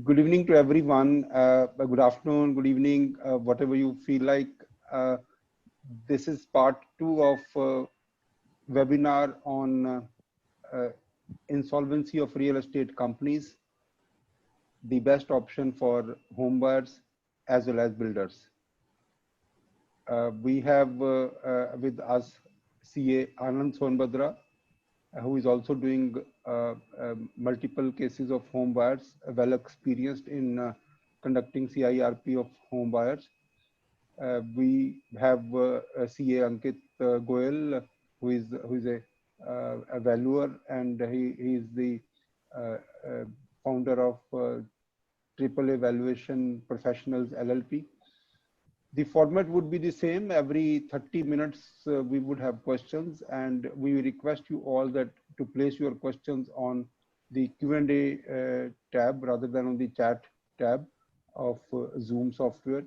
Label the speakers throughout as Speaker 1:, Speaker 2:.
Speaker 1: Good evening to everyone. Good afternoon, good evening, whatever you feel like. This is part 2 of webinar on insolvency of real estate companies, the best option for home buyers as well as builders. We have with us CA Anand Sonbadra, who is also doing multiple cases of home buyers, well experienced in conducting CIRP of home buyers. We have CA Ankit Goel, who is a valuer, and he is the founder of AAA Valuation Professionals LLP. The format would be the same. Every 30 minutes, we would have questions, and we request you all that to place your questions on the Q&A tab rather than on the chat tab of Zoom software.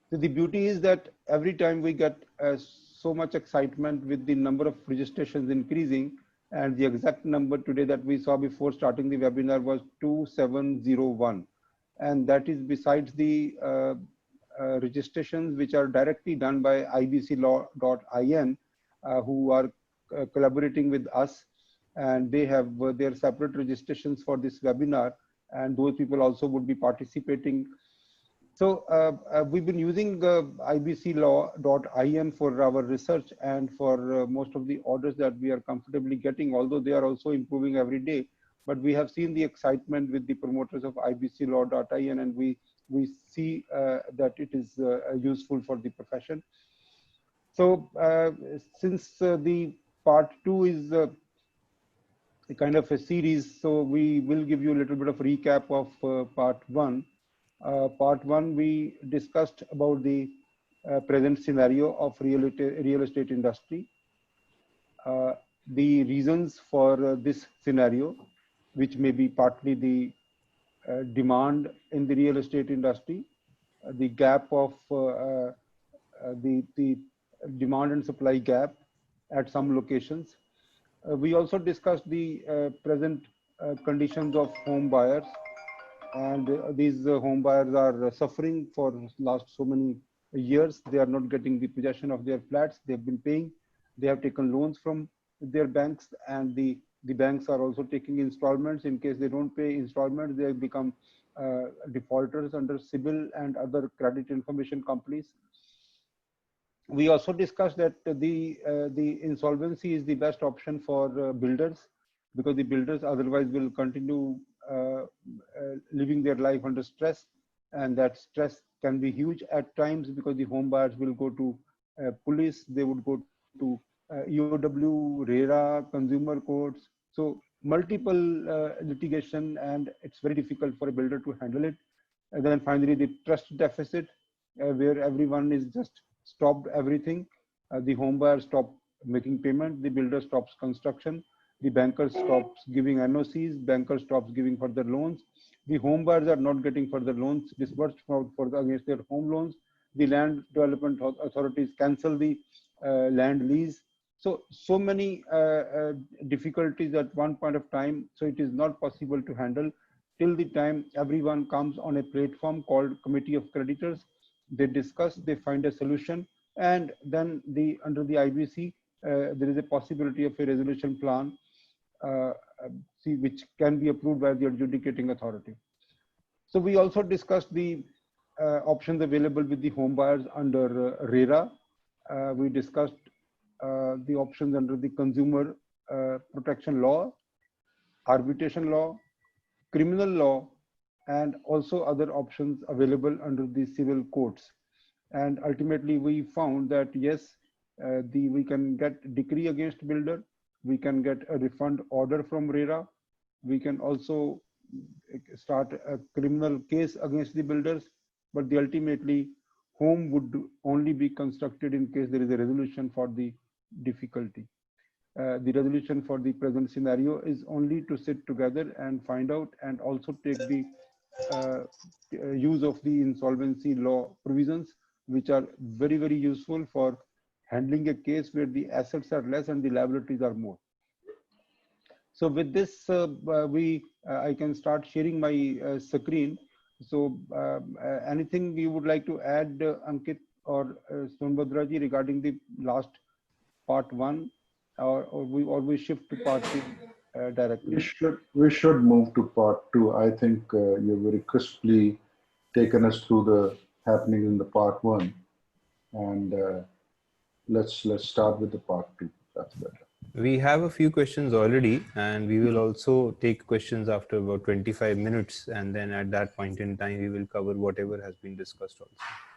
Speaker 1: So the beauty is that every time we get so much excitement with the number of registrations increasing, and the exact number today that we saw before starting the webinar was 2701. And that is besides the registrations which are directly done by ibclaw.in, who are collaborating with us, and they have their separate registrations for this webinar, and those people also would be participating. So we've been using ibclaw.in for our research and for most of the orders that we are comfortably getting, although they are also improving every day. But we have seen the excitement with the promoters of ibclaw.in, and we see that it is useful for the profession. So since the part 2 is a kind of a series, so we will give you a little bit of recap of part 1. Part 1, we discussed about the present scenario of real estate industry, the reasons for this scenario, which may be partly the demand in the real estate industry, the gap of the demand and supply gap at some locations. We also discussed the present conditions of home buyers, and these home buyers are suffering for last so many years. They are not getting the possession of their flats. They've been paying. They have taken loans from their banks, and the banks are also taking installments. In case they don't pay installments, they become defaulters under CIBIL and other credit information companies. We also discussed that the insolvency is the best option for builders, because the builders otherwise will continue living their life under stress, and that stress can be huge at times, because the home buyers will go to police, they would go to EOW, RERA, consumer courts, so multiple litigation, and it's very difficult for a builder to handle it. And then finally the trust deficit, where everyone is just stopped everything. The home buyer stops making payment, the builder stops construction, the banker stops giving NOCs, banker stops giving further loans, the home buyers are not getting further loans disbursed against their home loans, the land development authorities cancel the land lease. So many difficulties at one point of time, so it is not possible to handle till the time everyone comes on a platform called Committee of Creditors. They discuss, they find a solution, and then under the IBC, there is a possibility of a resolution plan, which can be approved by the adjudicating authority. So we also discussed the options available with the home buyers under RERA. We discussed the options under the consumer protection law, arbitration law, criminal law, and also other options available under the civil courts. And ultimately we found that yes, we can get decree against builder, we can get a refund order from RERA, we can also start a criminal case against the builders, but ultimately home would only be constructed in case there is a resolution for the difficulty. The resolution for the present scenario is only to sit together and find out, and also take the use of the insolvency law provisions, which are very, very useful for handling a case where the assets are less and the liabilities are more. So with this, I can start sharing my screen. So anything you would like to add, Ankit or Sonbhadraji, regarding the last part one, or we shift to part two directly?
Speaker 2: We should move to part two. I think you very crisply taken us through the happenings in the part one, and let's start with the part two. That's better.
Speaker 3: We have a few questions already, and we will also take questions after about 25 minutes. And then at that point in time, we will cover whatever has been discussed also.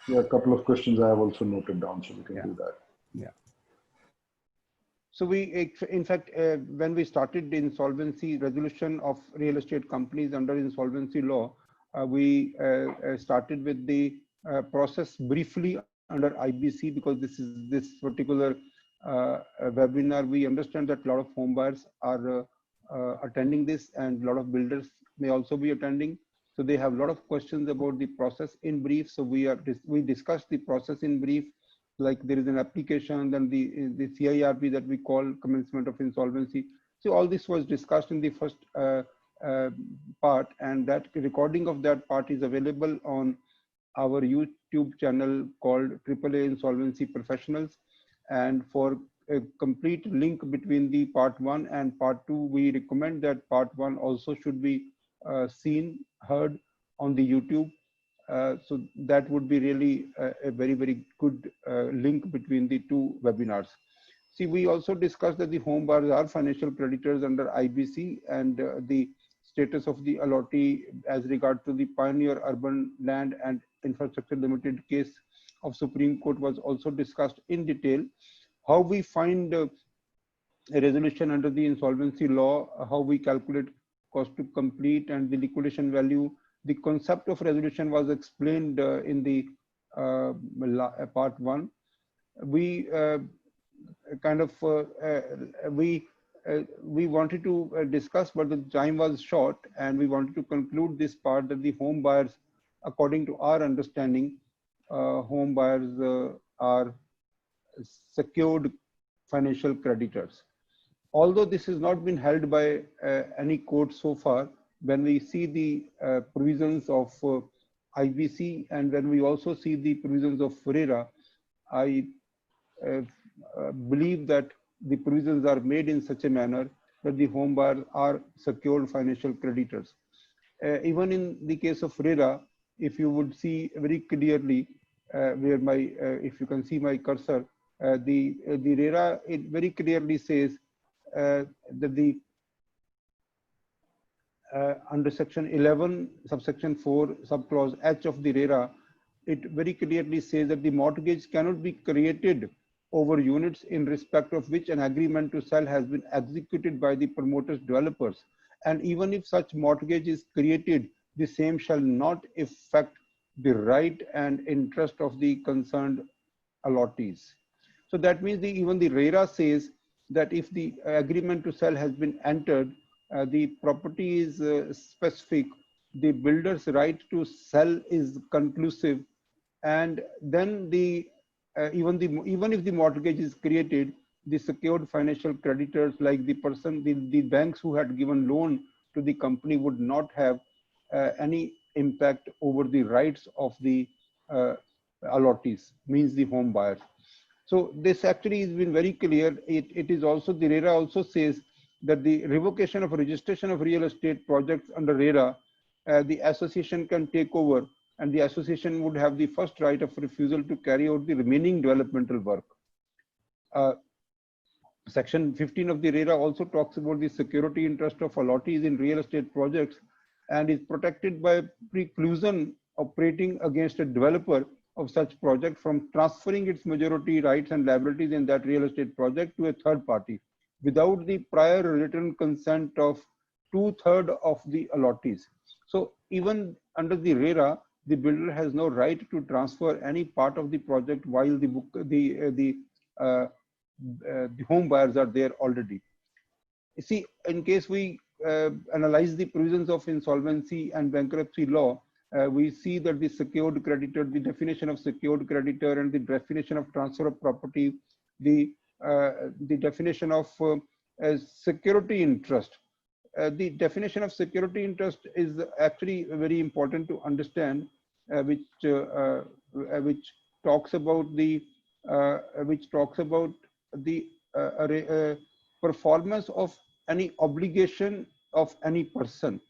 Speaker 2: Yeah, a couple of questions I have also noted down, so we can do that.
Speaker 3: Yeah.
Speaker 1: So we, in fact, when we started the insolvency resolution of real estate companies under insolvency law, we started with the process briefly under IBC, because this particular webinar. We understand that a lot of home buyers are attending this, and a lot of builders may also be attending. So they have a lot of questions about the process in brief. So we discussed the process in brief. Like there is an application, then the CIRP that we call commencement of insolvency. So all this was discussed in the first part, and that recording of that part is available on our YouTube channel called AAA Insolvency Professionals. And for a complete link between the part one and part two, we recommend that part one also should be seen, heard on the YouTube. So that would be really a very, very good link between the two webinars. See, we also discussed that the home buyers are financial creditors under IBC, and the status of the allottee as regard to the Pioneer Urban Land and Infrastructure Limited case of Supreme Court was also discussed in detail. How we find a resolution under the insolvency law, how we calculate cost to complete and the liquidation value. The concept of resolution was explained in the part one. We we wanted to discuss, but the time was short, and we wanted to conclude this part that the home buyers, according to our understanding, home buyers are secured financial creditors. Although this has not been held by any court so far, when we see the provisions of IBC, and when we also see the provisions of FRERA, I believe that the provisions are made in such a manner that the home buyers are secured financial creditors. Even in the case of FRERA, if you would see very clearly, where if you can see my cursor, the RERA, it very clearly says that the under section 11 subsection 4 subclause H of the RERA, it very clearly says that the mortgage cannot be created over units in respect of which an agreement to sell has been executed by the promoters developers, and even if such mortgage is created, the same shall not affect the right and interest of the concerned allottees. So that means even the RERA says that if the agreement to sell has been entered, the property is specific, the builder's right to sell is conclusive, and then even if the mortgage is created, the secured financial creditors, like the person, the banks who had given loan to the company, would not have any impact over the rights of the allottees, means the home buyers. So this actually has been very clear. It is also, the RERA also says that the revocation of registration of real estate projects under RERA, the association can take over, and the association would have the first right of refusal to carry out the remaining developmental work. Section 15 of the RERA also talks about the security interest of allottees in real estate projects, and is protected by preclusion operating against a developer of such project from transferring its majority rights and liabilities in that real estate project to a third party without the prior written consent of 2/3 of the allottees. So even under the RERA, the builder has no right to transfer any part of the project while the home buyers are there already. You see, in case we analyze the provisions of insolvency and bankruptcy law, we see that the secured creditor, the definition of secured creditor, and the definition of transfer of property, the definition of security interest, the definition of security interest is actually very important to understand, which talks about the performance of any obligation of any person.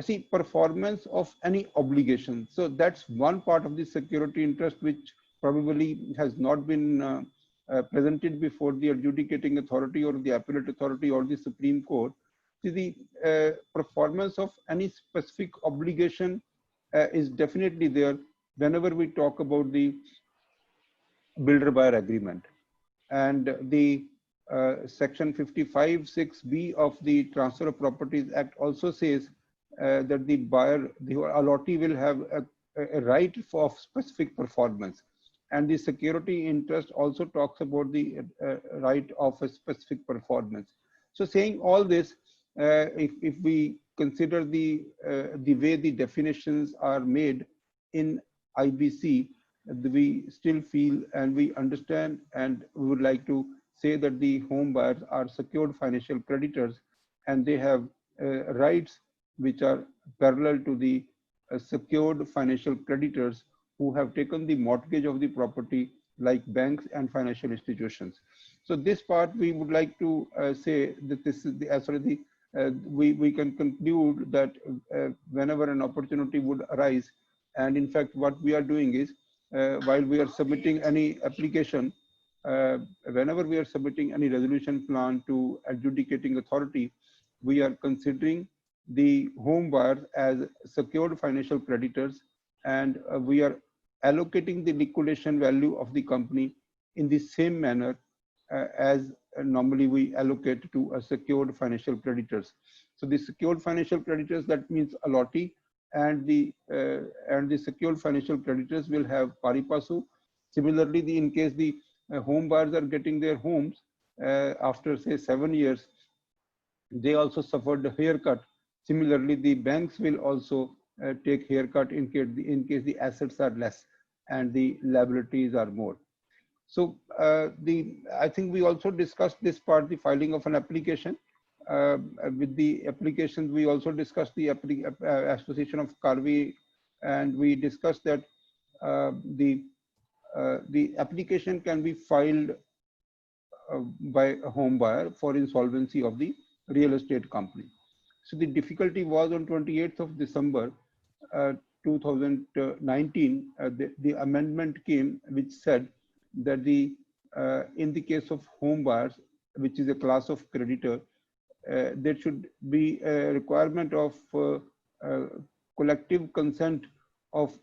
Speaker 1: See, performance of any obligation. So that's one part of the security interest which probably has not been presented before the adjudicating authority or the appellate authority or the Supreme Court. See, the performance of any specific obligation is definitely there whenever we talk about the builder-buyer agreement. And the section 55(6)(b) of the Transfer of Properties Act also says that the buyer, the allottee, will have a right of specific performance. And the security interest also talks about the right of a specific performance. So saying all this, if we consider the way the definitions are made in IBC, we still feel and we understand, and we would like to say that the home buyers are secured financial creditors, and they have rights which are parallel to the secured financial creditors who have taken the mortgage of the property, like banks and financial institutions. So this part we would like to say that this is the, as far as the we can conclude that whenever an opportunity would arise, and in fact what we are doing is, while we are submitting any application, whenever we are submitting any resolution plan to adjudicating authority, we are considering the home buyers as secured financial creditors, and we are allocating the liquidation value of the company in the same manner as normally we allocate to a secured financial creditors. So the secured financial creditors, that means allottee, and the secured financial creditors will have pari passu. Similarly, in case the home buyers are getting their homes after say 7 years, they also suffered a haircut. Similarly, the banks will also take haircut in case the assets are less and the liabilities are more. So I think we also discussed this part, the filing of an application. With the applications, we also discussed the association of CIRP, and we discussed that the application can be filed by a home buyer for insolvency of the real estate company. So the difficulty was on 28th of December 2019, the amendment came which said that in the case of home buyers, which is a class of creditor, there should be a requirement of collective consent of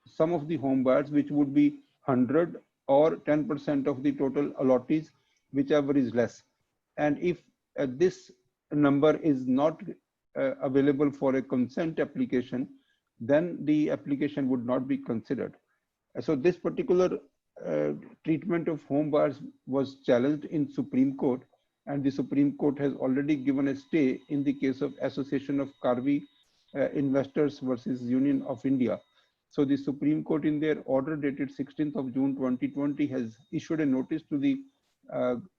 Speaker 1: some of the home buyers, which would be 100 or 10% of the total allottees, whichever is less. And if this number is not available for a consent application, then the application would not be considered. So this particular treatment of home buyers was challenged in Supreme Court, and the Supreme Court has already given a stay in the case of Association of Carvi Investors versus Union of India. So the Supreme Court, in their order dated 16th of June 2020, has issued a notice to the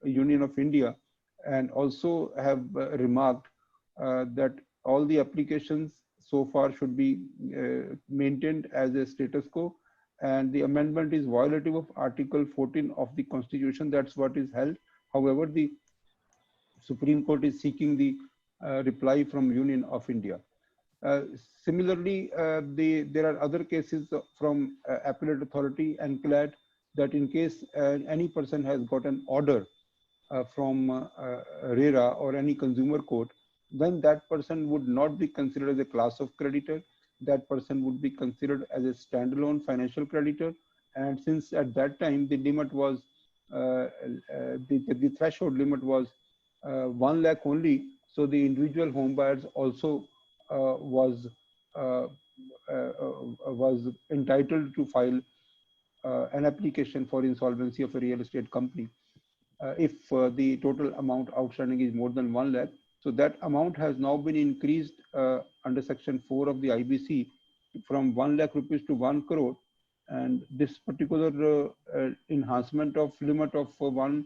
Speaker 1: Union of India, and also have remarked that all the applications so far should be maintained as a status quo, and the amendment is violative of Article 14 of the Constitution. That's what is held. However, the Supreme Court is seeking the reply from Union of India. Similarly, there are other cases from appellate authority and CLAT, that in case any person has got an order from RERA or any consumer court, then that person would not be considered as a class of creditor. That person would be considered as a standalone financial creditor. And since at that time the limit was, the threshold limit was 1 lakh only, so the individual home buyers also was entitled to file an application for insolvency of a real estate company if the total amount outstanding is more than 1 lakh. So that amount has now been increased under Section 4 of the IBC from 1 lakh rupees to 1 crore. And this particular enhancement of limit of 1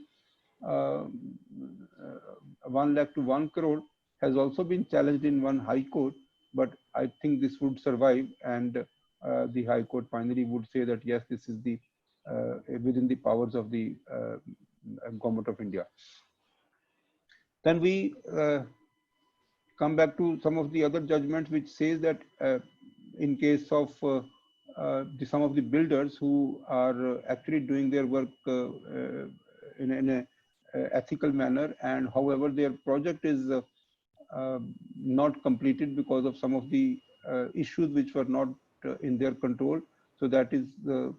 Speaker 1: lakh to 1 crore has also been challenged in one high court, but I think this would survive, and the high court finally would say that yes, this is the within the powers of the government of India. Then we come back to some of the other judgments which says that in case of some of the builders who are actually doing their work in a ethical manner, and however their project is not completed because of some of the issues which were not in their control. So that is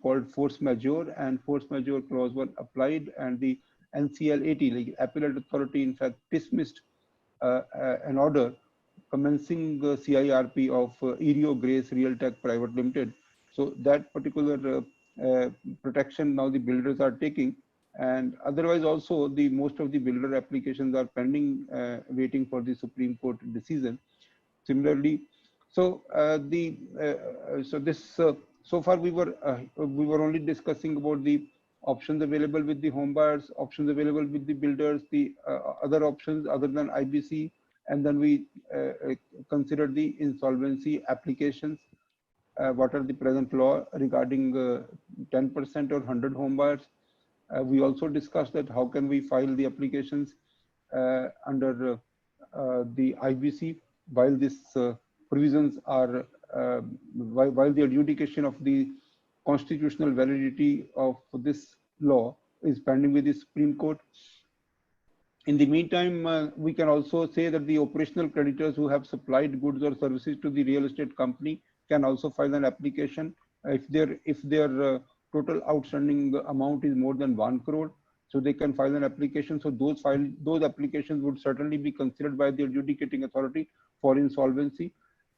Speaker 1: called force majeure, and force majeure clause was applied, and the NCL80, like appellate authority, in fact dismissed an order commencing CIRP of Erio Grace Realtech Private Limited. So that particular protection now the builders are taking, and otherwise also the most of the builder applications are pending, waiting for the Supreme Court decision. Similarly, so so far we were only discussing about the options available with the home buyers, options available with the builders, the other options other than IBC, and then we considered the insolvency applications. What are the present law regarding 10% or 100 home buyers? We also discussed that how can we file the applications under the IBC while these provisions are while the adjudication of the constitutional validity of this law is pending with the Supreme Court. In the meantime, we can also say that the operational creditors who have supplied goods or services to the real estate company can also file an application if their total outstanding amount is more than 1 crore. So they can file an application. So those applications would certainly be considered by the adjudicating authority for insolvency.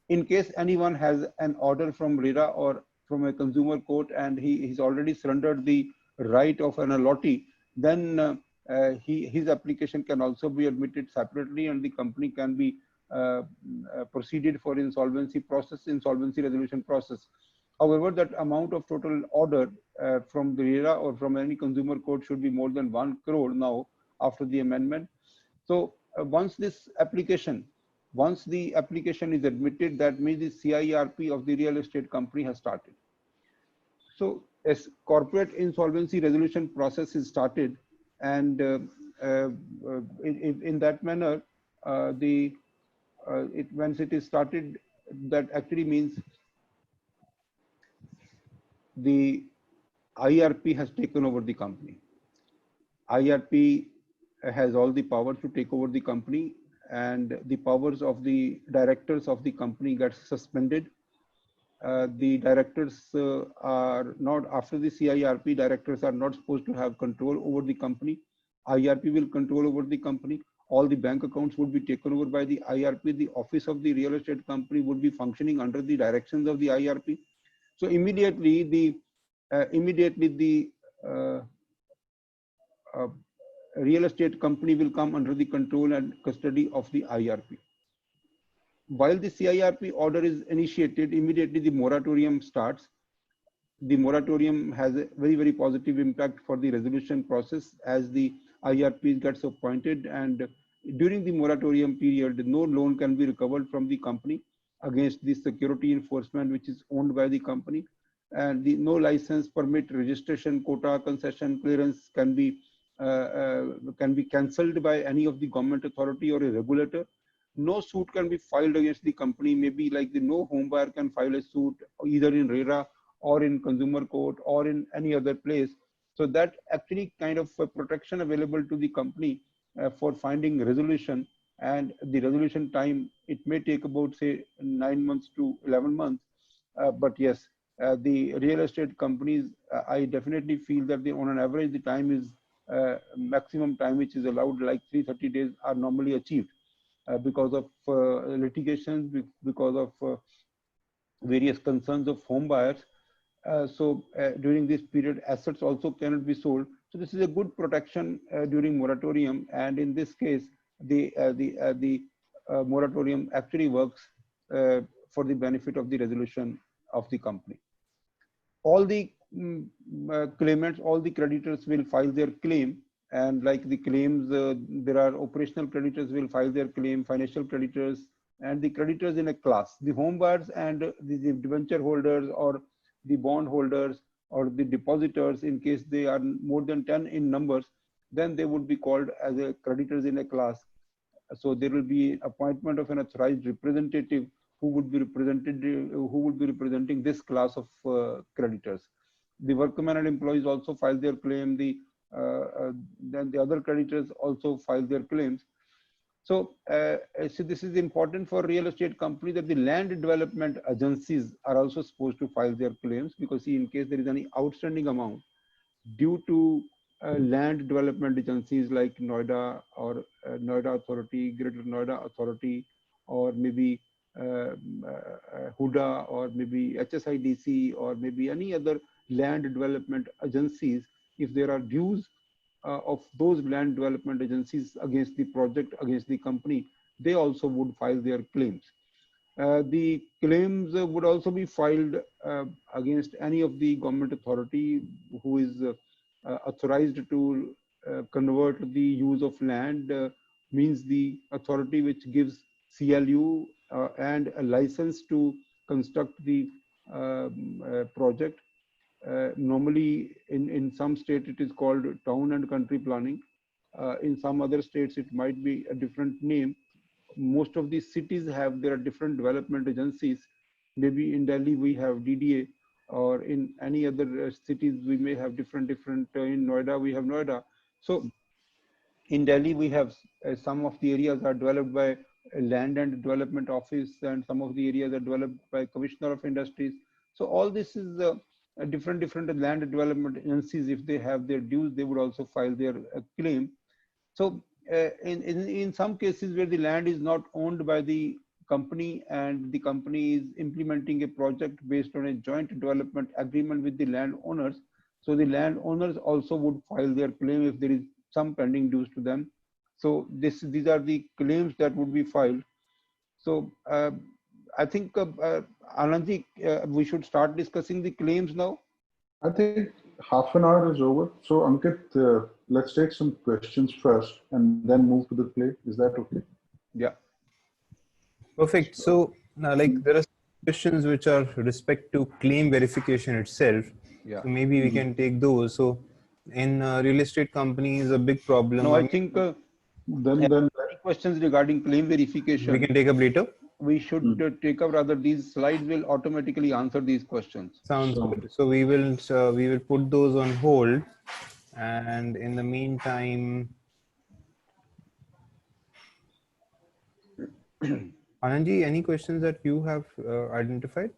Speaker 1: In case anyone has an order from RERA or from a consumer court and he's already surrendered the right of an allottee, then his application can also be admitted separately, and the company can be proceeded for insolvency resolution process. However, that amount of total order from the RERA or from any consumer court should be more than 1 crore now after the amendment. So once the application is admitted, that means the CIRP of the real estate company has started. So as corporate insolvency resolution process is started, and in that manner, once it is started, that actually means the IRP has taken over the company. IRP has all the power to take over the company, and the powers of the directors of the company gets suspended. The directors are not, after the CIRP, directors are not supposed to have control over the company. IRP will control over the company. All the bank accounts would be taken over by the IRP. The office of the real estate company would be functioning under the directions of the IRP. So immediately the real estate company will come under the control and custody of the IRP. While the CIRP order is initiated, immediately the moratorium starts. The moratorium has a very, very positive impact for the resolution process as the IRP gets appointed, and during the moratorium period, no loan can be recovered from the company against the security enforcement which is owned by the company, and no license, permit, registration, quota, concession, clearance can be cancelled by any of the government authority or a regulator. No suit can be filed against the company. Maybe like no home buyer can file a suit either in RERA or in consumer court or in any other place. So that actually kind of protection available to the company for finding resolution, and the resolution time, it may take about say 9 months to 11 months. But yes, the real estate companies, I definitely feel that on an average, the time is maximum time which is allowed, like 330 days are normally achieved. Because of litigations, because of various concerns of home buyers. So during this period, assets also cannot be sold. So this is a good protection during moratorium, and in this case, the moratorium actually works for the benefit of the resolution of the company. All the claimants, all the creditors will file their claim, And like the claims, there are operational creditors will file their claim, financial creditors, and the creditors in a class. The home buyers and the debenture holders or the bond holders or the depositors, in case they are more than 10 in numbers, then they would be called as a creditors in a class. So there will be appointment of an authorized representative who would be representing this class of creditors. The workmen and employees also file their claim. Then the other creditors also file their claims. So this is important for real estate company, that the land development agencies are also supposed to file their claims, because see, in case there is any outstanding amount due to land development agencies like Noida or Noida Authority, Greater Noida Authority, or maybe Huda, or maybe HSIDC, or maybe any other land development agencies, if there are dues of those land development agencies against the project, against the company, they also would file their claims. The claims would also be filed against any of the government authority who is authorized to convert the use of land, means the authority which gives CLU and a license to construct the project. Normally in some state it is called town and country planning. In some other states it might be a different name. Most of these cities have their different development agencies. Maybe in Delhi we have DDA, or in any other cities we may have different. In Noida we have Noida. So in Delhi we have some of the areas are developed by Land and Development Office, and some of the areas are developed by Commissioner of Industries. So all this is different land development agencies. If they have their dues, they would also file their claim. So in some cases where the land is not owned by the company and the company is implementing a project based on a joint development agreement with the landowners, so the landowners also would file their claim if there is some pending dues to them. So these are the claims that would be filed. So I think Anandji, we should start discussing the claims now.
Speaker 2: I think half an hour is over. So Ankit, let's take some questions first and then move to the play. Is that okay?
Speaker 1: Yeah.
Speaker 3: Perfect. So like there are questions which are respect to claim verification itself.
Speaker 1: Yeah.
Speaker 3: So maybe we can take those. So in real estate companies, a big problem.
Speaker 1: No, I think
Speaker 2: then
Speaker 1: any questions regarding claim verification,
Speaker 3: we can take up later.
Speaker 1: We should take up, rather these slides will automatically answer these questions.
Speaker 3: Sounds good. So we will put those on hold, and in the meantime, Anandji, any questions that you have identified?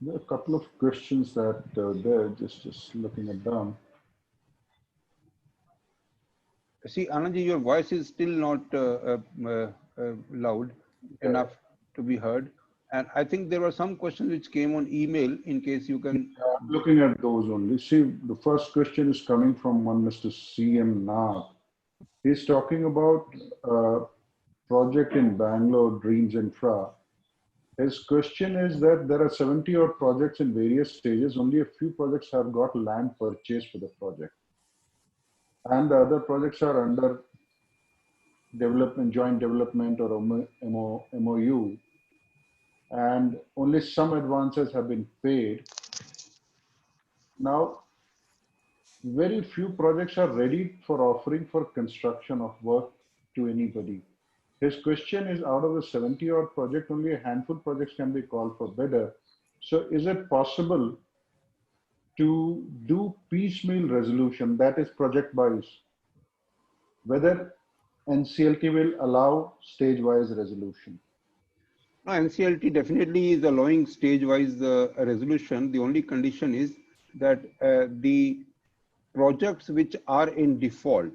Speaker 2: There are a couple of questions that there, just looking at them.
Speaker 1: See, Anandji, your voice is still not loud enough to be heard. And I think there were some questions which came on email, in case you can.
Speaker 2: I'm looking at those only. See, the first question is coming from one Mr. C.M. Nath. He's talking about project in Bangalore, Dreams Infra. His question is that there are 70 odd projects in various stages. Only a few projects have got land purchased for the project, and the other projects are under development, joint development or MOU, and only some advances have been paid. Now, very few projects are ready for offering for construction of work to anybody. His question is, out of the 70 odd projects, only a handful of projects can be called for bidder. So is it possible to do piecemeal resolution, that is project wise? Whether NCLT will allow stage-wise resolution?
Speaker 1: No, NCLT definitely is allowing stage-wise resolution. The only condition is that the projects which are in default,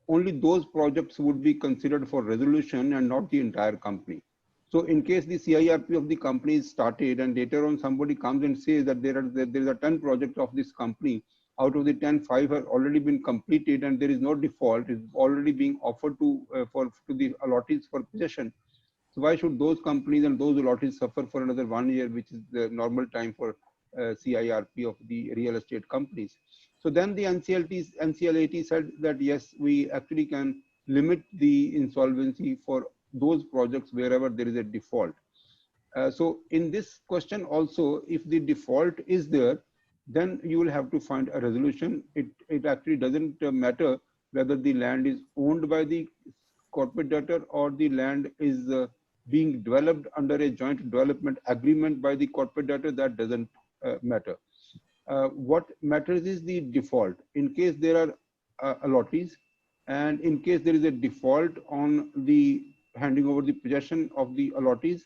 Speaker 1: only those projects would be considered for resolution and not the entire company. So in case the CIRP of the company is started and later on somebody comes and says that there is a 10 projects of this company, out of the 10, 5 have already been completed and there is no default, is already being offered to the allottees for possession. So why should those companies and those allottees suffer for another 1 year, which is the normal time for CIRP of the real estate companies? So then the NCLAT said that yes, we actually can limit the insolvency for those projects wherever there is a default. So in this question also, if the default is there, then you will have to find a resolution. It actually doesn't matter whether the land is owned by the corporate debtor or the land is being developed under a joint development agreement by the corporate debtor. That doesn't matter. What matters is the default. In case there are allottees, and in case there is a default on the handing over the possession of the allottees,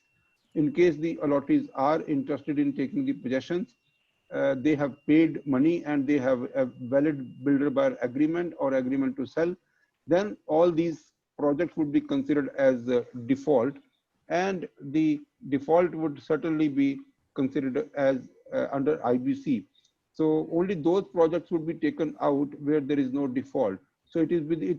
Speaker 1: in case the allottees are interested in taking the possessions, they have paid money and they have a valid builder buyer agreement or agreement to sell, then all these projects would be considered as default, and the default would certainly be considered as under IBC. So only those projects would be taken out where there is no default. So it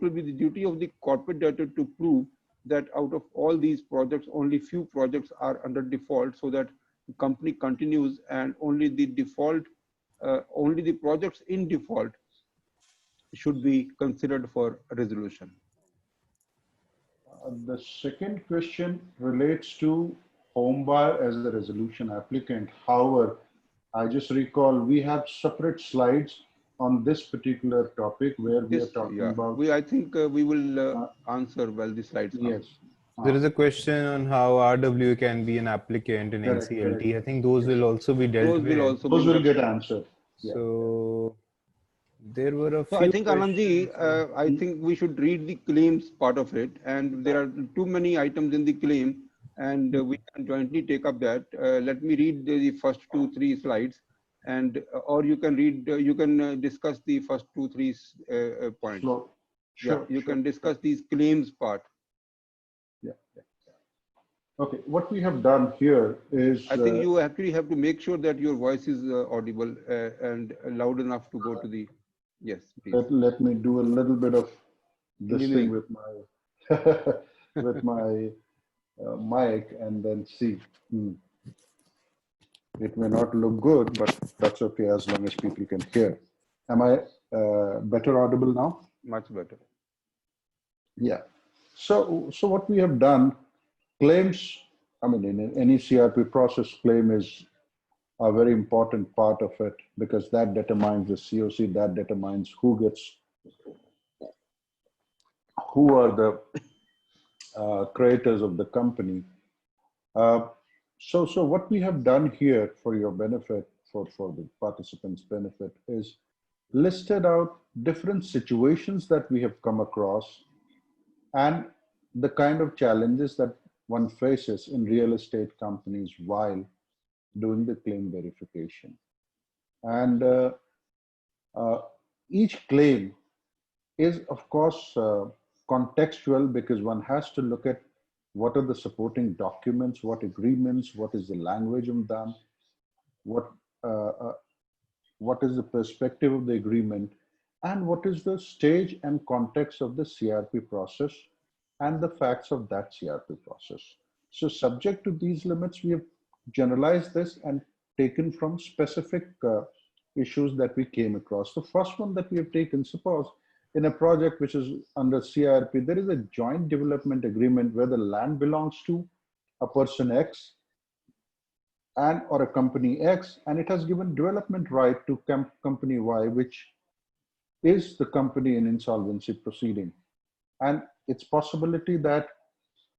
Speaker 1: will be the duty of the corporate debtor to prove that out of all these projects, only few projects are under default, so that the company continues, and only the default, only the projects in default should be considered for resolution.
Speaker 2: The second question relates to home buyer as a resolution applicant. However, I just recall we have separate slides on this particular topic where we are talking about.
Speaker 1: I think we will answer while the slides come.
Speaker 2: Yes.
Speaker 3: There is a question on how RWA can be an applicant in
Speaker 2: Correct,
Speaker 3: NCLT.
Speaker 2: correct.
Speaker 3: I think those will also be dealt with.
Speaker 2: Those will get answered. Yeah.
Speaker 3: So there were a few.
Speaker 1: So I think Anandji, I think we should read the claims part of it, and there are too many items in the claim, and we can jointly take up that. Let me read the first 2-3 slides, and or you can read, you can discuss the first 2-3 points.
Speaker 2: Sure.
Speaker 1: Yeah, you can discuss these claims part.
Speaker 2: Yeah. Okay, what we have done here is.
Speaker 1: I think you actually have to make sure that your voice is audible and loud enough to go to the. Yes, please.
Speaker 2: Let me do a little bit of this thing with my with my mic and then see. It may not look good, but that's okay as long as people can hear. Am I better audible now?
Speaker 1: Much better.
Speaker 2: Yeah. So what we have done, claims, I mean, in any CIRP process, claim is a very important part of it, because that determines the COC, that determines who are the creators of the company. So what we have done here for your benefit, for the participants' benefit, is listed out different situations that we have come across and the kind of challenges that one faces in real estate companies while doing the claim verification. And each claim is, of course, contextual, because one has to look at what are the supporting documents, what agreements, what is the language of them, what is the perspective of the agreement, and what is the stage and context of the CIRP process and the facts of that CIRP process. So subject to these limits, we have generalized this and taken from specific issues that we came across. The first one that we have taken, suppose in a project which is under CIRP, there is a joint development agreement where the land belongs to a person X and or a company X, and it has given development right to company Y, which is the company in insolvency proceeding. And it's possibility that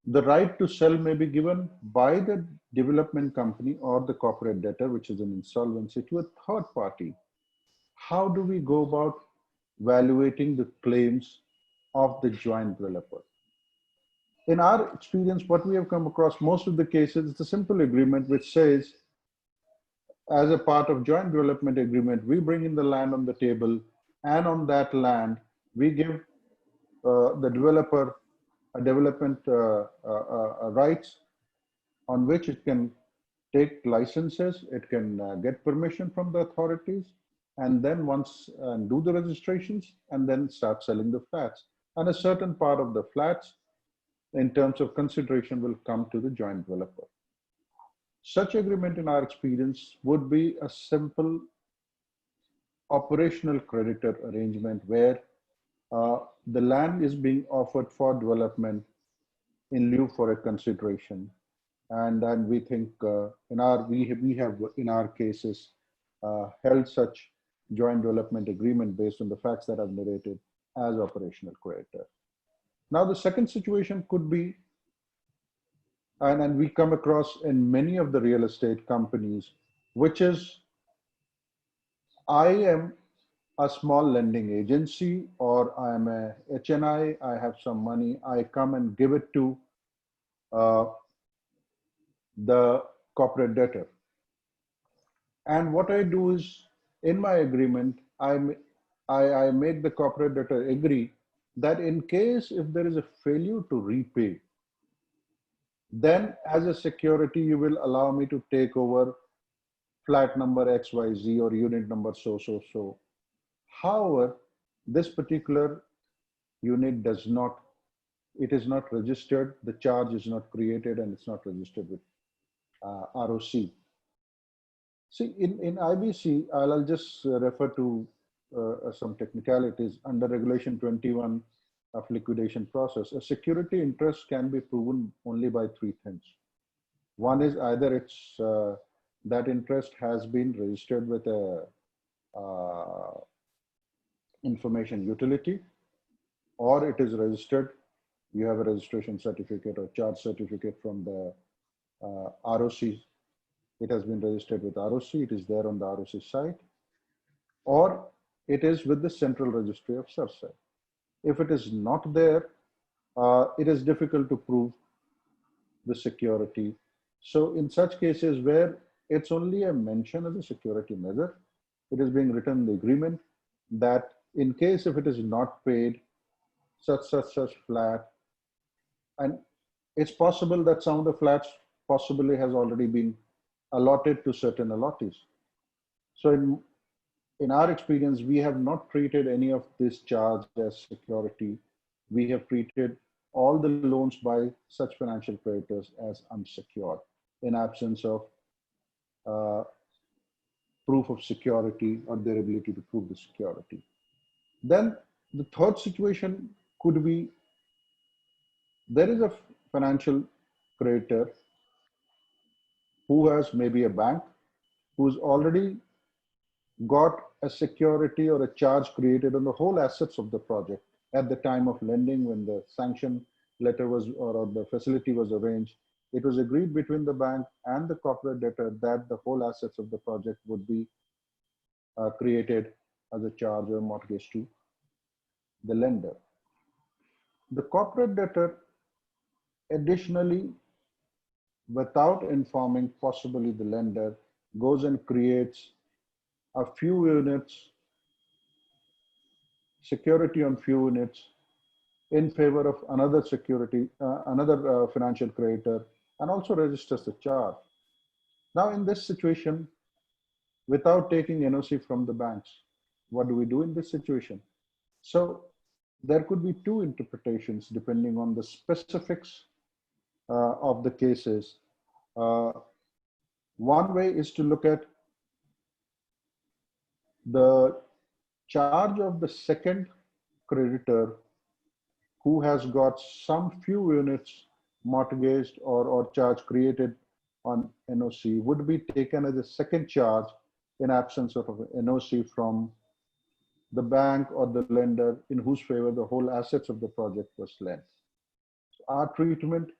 Speaker 2: the right to sell may be given by the development company or the corporate debtor, which is an insolvency, to a third party. How do we go about evaluating the claims of the joint developer? In our experience, what we have come across most of the cases, it's a simple agreement which says, as a part of joint development agreement, we bring in the land on the table, and on that land, we give the developer a development rights on which it can take licenses, it can get permission from the authorities, and then once do the registrations, and then start selling the flats. And a certain part of the flats in terms of consideration will come to the joint developer. Such agreement in our experience would be a simple operational creditor arrangement where the land is being offered for development in lieu for a consideration. And then we think we have in our cases held such joint development agreement based on the facts that I've narrated as operational creditor. Now the second situation could be, and we come across in many of the real estate companies, which is I am a small lending agency, or I am a HNI, I have some money, I come and give it to the corporate debtor. And what I do is, in my agreement, I make the corporate debtor agree that in case if there is a failure to repay, then as a security, you will allow me to take over flat number XYZ or unit number so. However, this particular unit does not, it is not registered, the charge is not created, and it's not registered with ROC. See, in IBC, I'll just refer to some technicalities. Under Regulation 21 of liquidation process, a security interest can be proven only by three things. One is either it's that interest has been registered with a information utility, or it is registered, you have a registration certificate or charge certificate from the ROC. It has been registered with ROC, it is there on the ROC site, or it is with the central registry of CIRP. If it is not there, it is difficult to prove the security. So in such cases where it's only a mention as a security measure, it is being written in the agreement that in case if it is not paid, such flat, and it's possible that some of the flats possibly has already been allotted to certain allottees. So in our experience, we have not treated any of this charge as security. We have treated all the loans by such financial creditors as unsecured in absence of proof of security or their ability to prove the security. Then the third situation could be, there is a financial creditor who has maybe a bank who's already got a security or a charge created on the whole assets of the project at the time of lending. When the sanction letter was, or the facility was arranged, it was agreed between the bank and the corporate debtor that the whole assets of the project would be created as a charge or mortgage to the lender. The corporate debtor additionally, without informing possibly the lender, goes and creates a few units, security on few units in favor of another security, another financial creditor, and also registers the charge. Now in this situation, without taking NOC from the banks, what do we do in this situation? So there could be two interpretations depending on the specifics of the cases. One way is to look at the charge of the second creditor who has got some few units mortgaged or charge created on NOC would be taken as a second charge in absence of NOC from the bank or the lender in whose favor the whole assets of the project was lent. Our treatment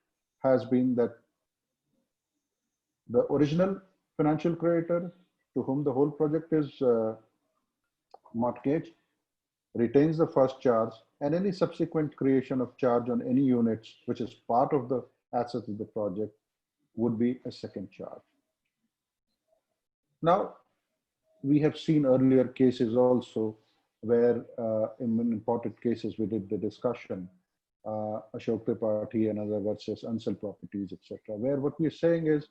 Speaker 2: has been that the original financial creditor to whom the whole project is mortgaged retains the first charge, and any subsequent creation of charge on any units which is part of the assets of the project would be a second charge. Now, we have seen earlier cases also where in important cases we did the discussion, Ashok Tripathi and other versus unsold properties, etc., where what we're saying is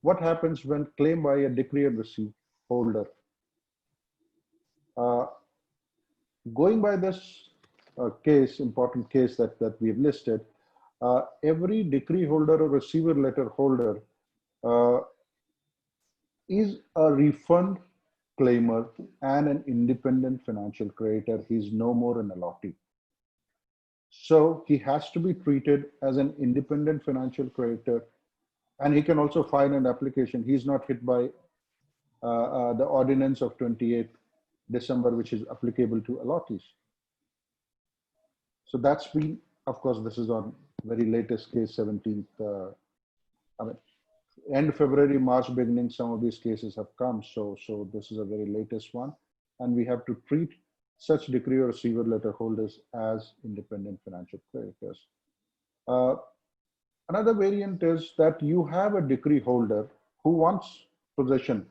Speaker 2: what happens when claimed by a decree and receipt holder. Going by this case, important case that we've listed, every decree holder or receiver letter holder is a refund claimer, and an independent financial creditor. He's no more an allottee. So he has to be treated as an independent financial creditor, and he can also file an application. He's not hit by the ordinance of 28th December, which is applicable to allottees. So that's been, of course, this is on very latest case, 17th, end February, March beginning, some of these cases have come. So this is a very latest one. And we have to treat such decree or receiver letter holders as independent financial creditors. Another variant is that you have a decree holder who wants possession.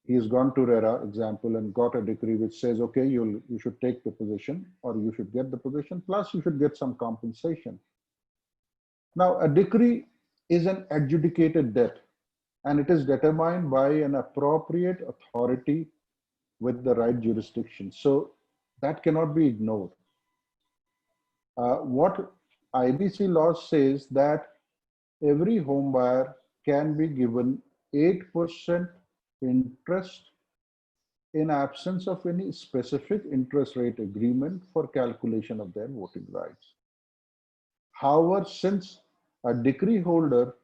Speaker 2: He has gone to RERA, example, and got a decree which says, okay, you should take the possession, or you should get the possession, plus you should get some compensation. Now, a decree is an adjudicated debt, and it is determined by an appropriate authority with the right jurisdiction. So that cannot be ignored. What IBC law says that every home buyer can be given 8% interest in absence of any specific interest rate agreement for calculation of their voting rights. However, since a decree holder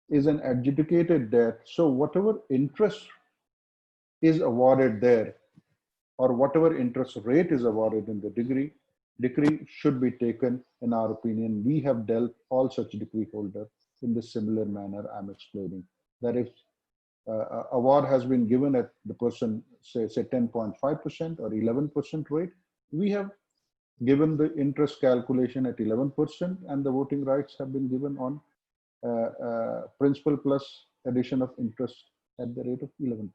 Speaker 2: is an adjudicated debt, so whatever interest is awarded there, or whatever interest rate is awarded in the decree should be taken, in our opinion. We have dealt all such decree holder in the similar manner I'm explaining, that if award has been given at the person, say 10.5% or 11% rate, we have given the interest calculation at 11%, and the voting rights have been given on principal plus addition of interest at the rate of 11%.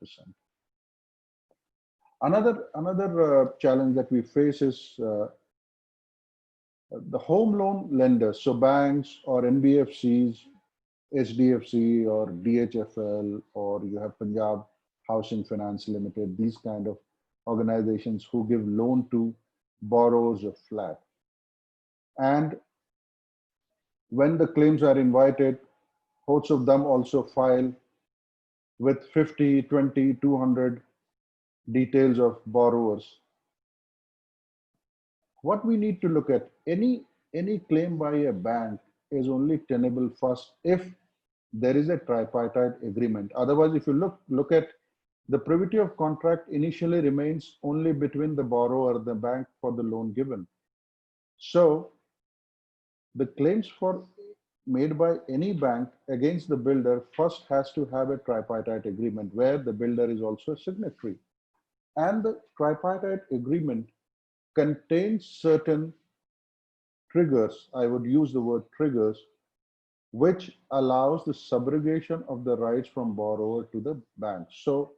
Speaker 2: Another challenge that we face is the home loan lenders, so banks or NBFCs, HDFC or DHFL, or you have Punjab Housing Finance Limited, these kind of organizations who give loan to borrowers of flat. And when the claims are invited, hosts of them also file with 50, 20, 200 details of borrowers. What we need to look at, any claim by a bank is only tenable first if there is a tripartite agreement. Otherwise, if you look at the privity of contract initially remains only between the borrower and the bank for the loan given. So the claims made by any bank against the builder first has to have a tripartite agreement where the builder is also a signatory. And the tripartite agreement contains certain triggers, I would use the word triggers, which allows the subrogation of the rights from borrower to the bank. So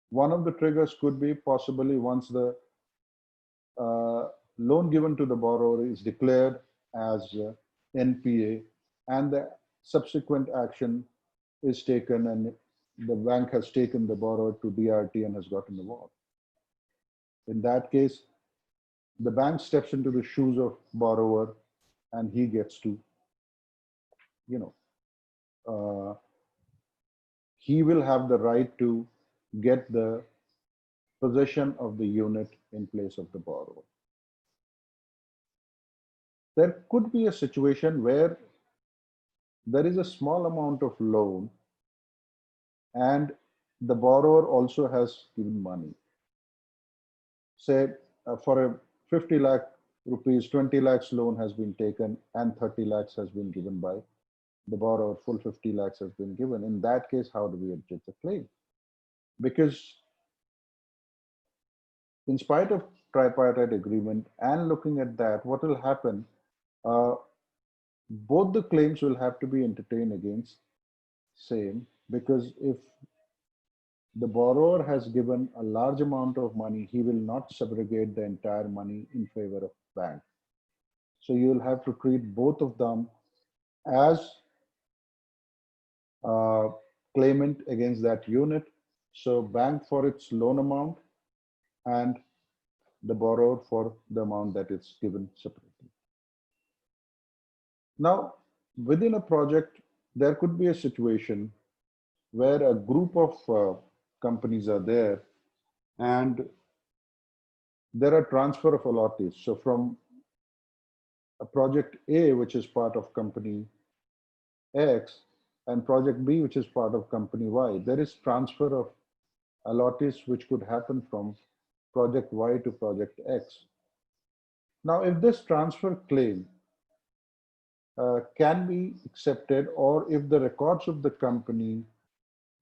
Speaker 2: one of the triggers could be possibly once the loan given to the borrower is declared as NPA and the subsequent action is taken and the bank has taken the borrower to DRT and has gotten involved. In that case, the bank steps into the shoes of borrower and he gets to, he will have the right to get the possession of the unit in place of the borrower. There could be a situation where there is a small amount of loan and the borrower also has given money. Say for a 50 lakh rupees, 20 lakhs loan has been taken and 30 lakhs has been given by the borrower, full 50 lakhs has been given. In that case, how do we adjudicate the claim? Because in spite of tripartite agreement and looking at that, what will happen? Both the claims will have to be entertained against same, because if the borrower has given a large amount of money, he will not subrogate the entire money in favor of bank. So you will have to treat both of them as claimant against that unit. So bank for its loan amount and the borrower for the amount that is given separately. Now, within a project, there could be a situation where a group of companies are there, and there are transfer of allottees. So from a project A, which is part of company X, and project B, which is part of company Y, there is transfer of allottees which could happen from project Y to project X. Now, if this transfer claim can be accepted, or if the records of the company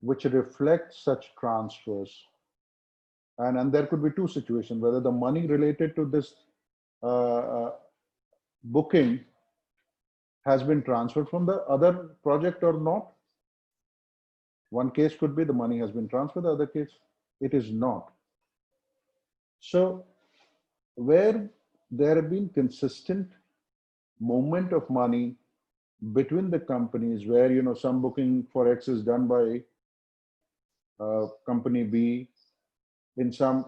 Speaker 2: which reflect such transfers, and there could be two situations, whether the money related to this booking has been transferred from the other project or not. One case could be the money has been transferred, the other case it is not. So where there have been consistent movement of money between the companies, where some booking for X is done by company B, in some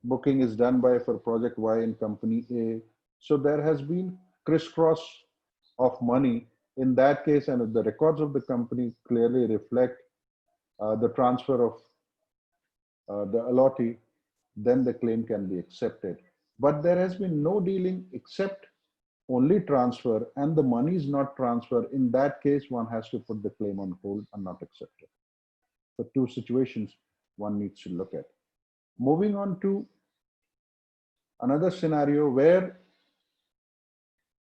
Speaker 2: booking is done by for project Y in company A. So there has been crisscross of money in that case, and if the records of the company clearly reflect the transfer of the allottee, then the claim can be accepted. But there has been no dealing except only transfer, and the money is not transferred. In that case, one has to put the claim on hold and not accept it. The two situations one needs to look at. Moving on to another scenario where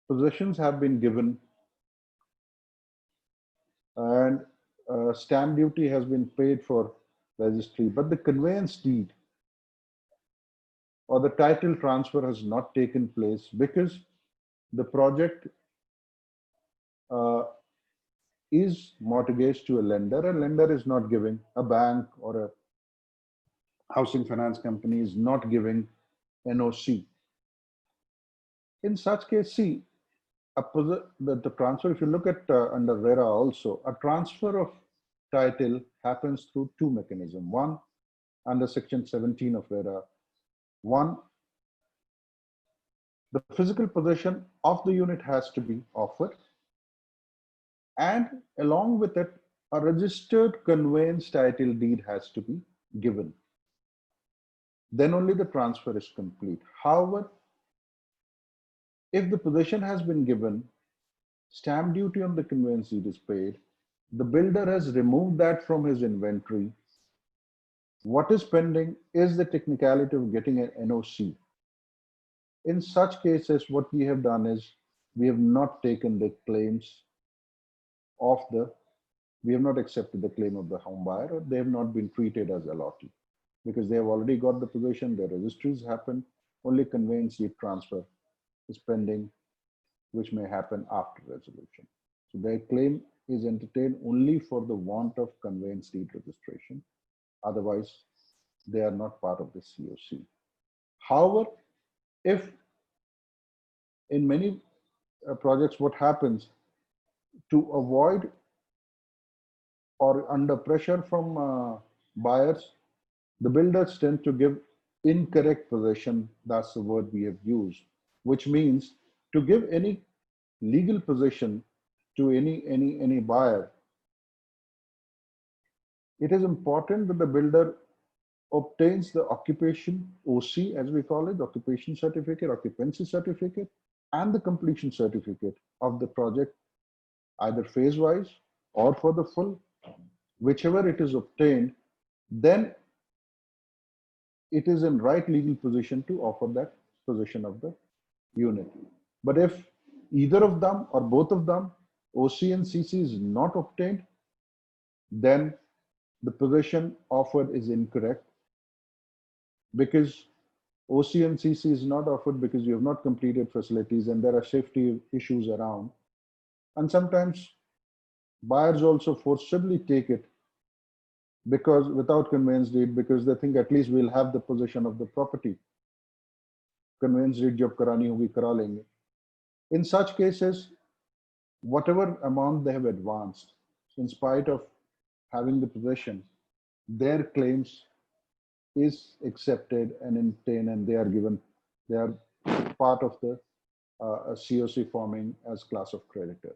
Speaker 2: possessions have been given and stamp duty has been paid for registry, but the conveyance deed or the title transfer has not taken place because the project is mortgaged to a lender is not giving, a bank or a housing finance company is not giving NOC. In such case, see, the transfer, if you look at under RERA also, a transfer of title happens through two mechanisms. One, under section 17 of RERA, one, the physical possession of the unit has to be offered, and along with it, a registered conveyance title deed has to be given. Then only the transfer is complete. However, if the possession has been given, stamp duty on the conveyance deed is paid, the builder has removed that from his inventory, what is pending is the technicality of getting an NOC. In such cases, what we have done is we have not taken the claims of we have not accepted the claim of the home buyer, or they have not been treated as allottee because they have already got the possession, their registries happened, only conveyance deed transfer is pending, which may happen after resolution. So their claim is entertained only for the want of conveyance deed registration. Otherwise, they are not part of the COC. However, if in many projects, what happens to avoid or under pressure from buyers, the builders tend to give incorrect possession. That's the word we have used, which means to give any legal possession to any buyer, it is important that the builder obtains the occupation OC, as we call it, occupation certificate, occupancy certificate, and the completion certificate of the project, either phase-wise or for the full. Whichever it is obtained, then it is in right legal position to offer that possession of the unit. But if either of them or both of them, OC and CC, is not obtained, then the possession offered is incorrect, because OC and CC is not offered because you have not completed facilities and there are safety issues around. And sometimes buyers also forcibly take it because without conveyance deed, because they think at least we'll have the possession of the property. Conveyance deed jab karani hogi kara lenge. In such cases, whatever amount they have advanced, in spite of having the possession, their claims is accepted and entertained, and they are given, they are part of the COC forming as class of creditor.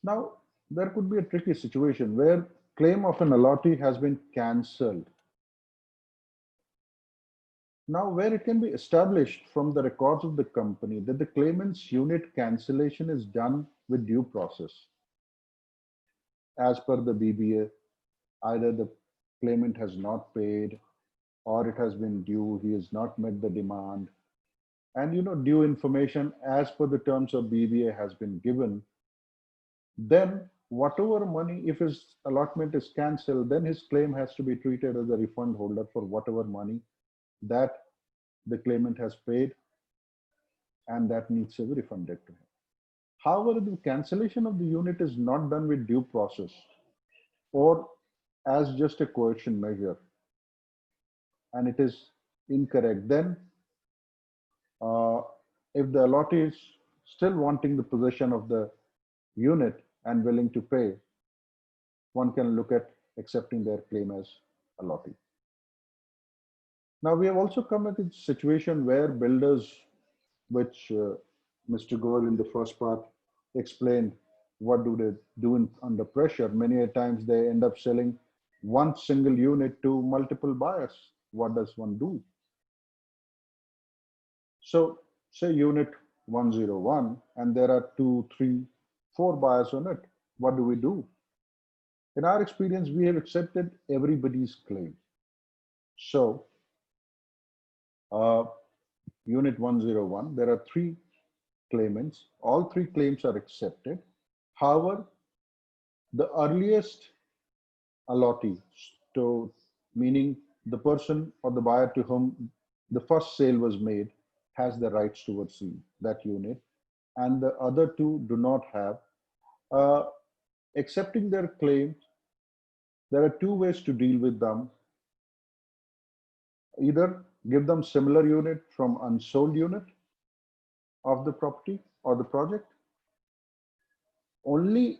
Speaker 2: Now, there could be a tricky situation where claim of an allotee has been cancelled. Now, where it can be established from the records of the company that the claimant's unit cancellation is done with due process. As per the BBA, either the claimant has not paid or it has been due, he has not met the demand. And due information as per the terms of BBA has been given, then whatever money, if his allotment is cancelled, then his claim has to be treated as a refund holder for whatever money that the claimant has paid, and that needs to be refunded to him. However, the cancellation of the unit is not done with due process or as just a coercion measure, and it is incorrect, then if the allotee is still wanting the possession of the unit and willing to pay, one can look at accepting their claim as allotee. Now, we have also come at a situation where builders, which Mr. Goel in the first part explained, what do they do under pressure? Many a times they end up selling one single unit to multiple buyers. What does one do? So say unit 101, and there are 2, 3, 4 buyers on it. What do we do? In our experience, we have accepted everybody's claim. So unit 101, there are 3 claimants. All 3 claims are accepted. However, the earliest allotee, so meaning the person or the buyer to whom the first sale was made, has the rights towards that unit, and the other 2 do not have. Accepting their claims, there are 2 ways to deal with them. Either give them similar unit from unsold unit of the property or the project. Only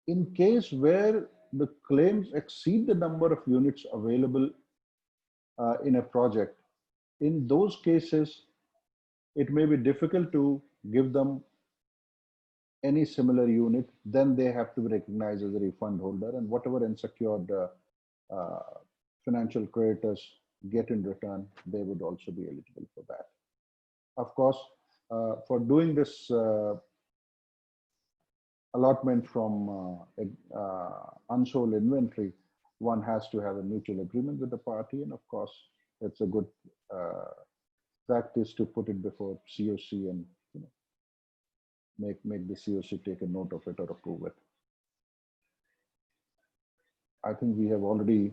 Speaker 2: in case where the claims exceed the number of units available in a project, in those cases, it may be difficult to give them any similar unit. Then they have to be recognized as a refund holder, and whatever unsecured financial creditors get in return, they would also be eligible for that. Of course, for doing this allotment from unsold inventory, one has to have a mutual agreement with the party, and of course, it's a good practice to put it before COC and make the COC take a note of it or approve it. I think we have already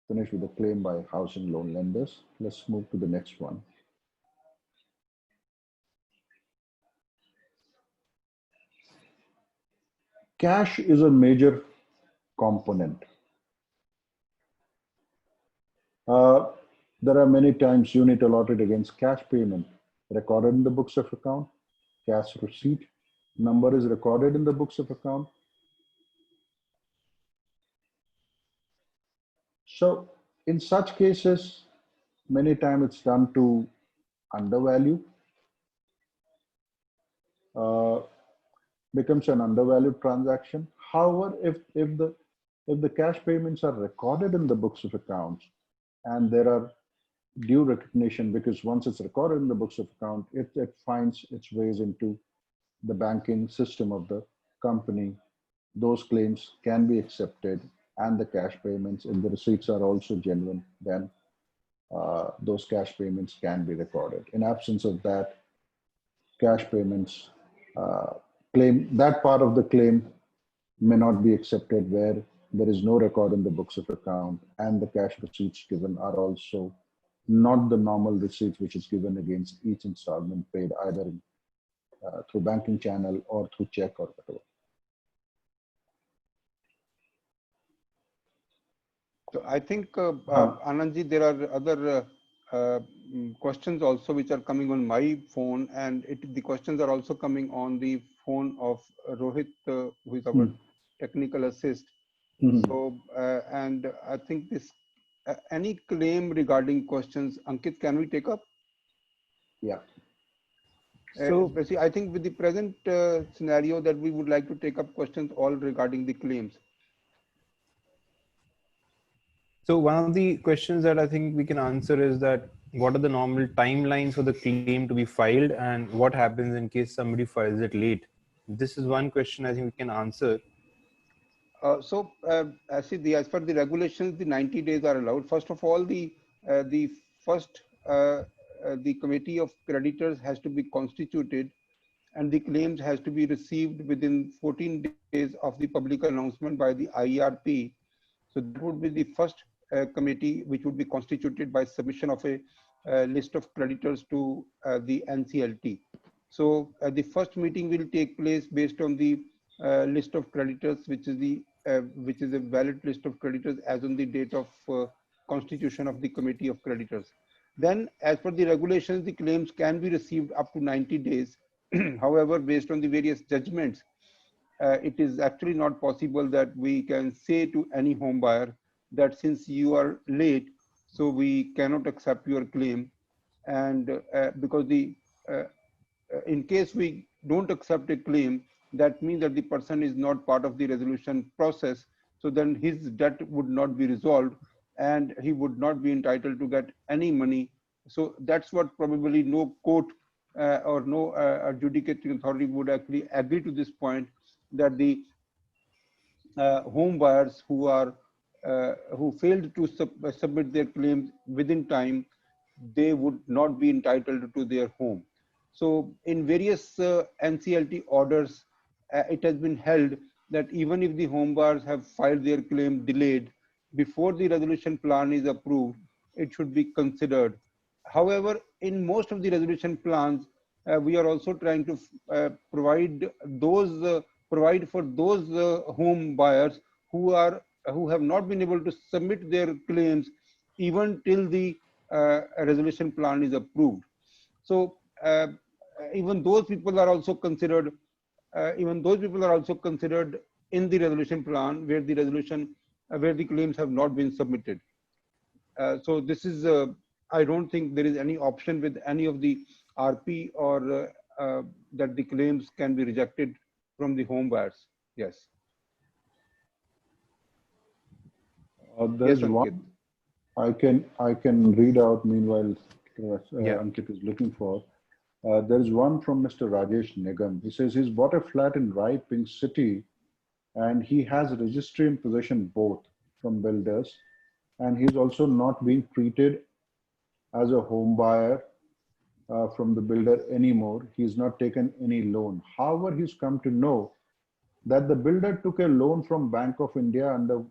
Speaker 2: finished with the claim by housing loan lenders. Let's move to the next one. Cash is a major component. There are many times unit allotted against cash payment recorded in the books of account. Cash receipt number is recorded in the books of account. So in such cases, many times it's done to undervalue, becomes an undervalued transaction. However, if the cash payments are recorded in the books of accounts and there are due recognition, because once it's recorded in the books of account, it finds its ways into the banking system of the company, those claims can be accepted, and the cash payments and the receipts are also genuine, then those cash payments can be recorded. In absence of that, cash payments claim, that part of the claim may not be accepted where there is no record in the books of account, and the cash receipts given are also not the normal receipts which is given against each installment paid either in, through banking channel or through check or whatever.
Speaker 1: So I think, Anandji, there are other questions also which are coming on my phone, and the questions are also coming on the phone of Rohit, who is our technical assist. So, and I think this, any claim regarding questions, Ankit, can we take up?
Speaker 2: Yeah.
Speaker 3: So,
Speaker 1: Basically, I think with the present scenario that we would like to take up questions all regarding the claims.
Speaker 3: so one of the questions that I think we can answer is that what are the normal timelines for the claim to be filed, and what happens in case somebody files it late? This is one question I think we can answer.
Speaker 1: As per the regulations, the 90 days are allowed. First of all, the first the committee of creditors has to be constituted, and the claims has to be received within 14 days of the public announcement by the IRP. So that would be the first committee which would be constituted by submission of a list of creditors to the NCLT. So the first meeting will take place based on the list of creditors, which is a valid list of creditors as on the date of constitution of the committee of creditors. Then, as per the regulations, the claims can be received up to 90 days. However, based on the various judgments, it is actually not possible that we can say to any home buyer that since you are late, so we cannot accept your claim. And because uh, in case we don't accept a claim, that means that the person is not part of the resolution process. So then his debt would not be resolved and he would not be entitled to get any money. So that's what probably no court or no adjudicating authority would actually agree to this point, that the home buyers who failed to submit their claims within time, they would not be entitled to their home. So in various NCLT orders, it has been held that even if the home buyers have filed their claim delayed, before the resolution plan is approved, it should be considered. However, in most of the resolution plans, we are also trying to provide for those home buyers who have not been able to submit their claims even till the resolution plan is approved. So even those people are also considered. Even those people are also considered in the resolution plan where the claims have not been submitted. So this is, I don't think there is any option with any of the RP or that the claims can be rejected from the home buyers. Yes. Yes,
Speaker 2: There's
Speaker 1: Ankit.
Speaker 2: one I can read out meanwhile
Speaker 3: Yeah.
Speaker 2: Ankit is looking for. There's one from Mr. Rajesh Nigam. He says he's bought a flat in Rai Pink City and he has registry and possession both from builders, and he's also not being treated as a home buyer from the builder anymore. He's not taken any loan. However, he's come to know that the builder took a loan from Bank of India under,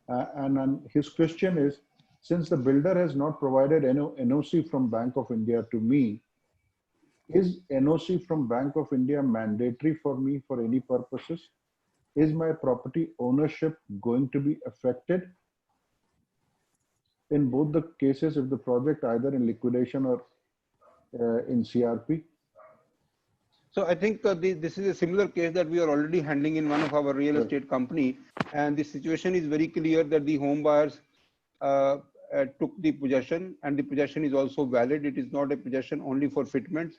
Speaker 2: and his question is, since the builder has not provided NOC from Bank of India to me, is NOC from Bank of India mandatory for me for any purposes? Is my property ownership going to be affected in both the cases if the project either in liquidation or in CRP?
Speaker 1: So I think this is a similar case that we are already handling in one of our real estate company, and the situation is very clear that the home buyers took the possession, and the possession is also valid. It is not a possession only for fitments.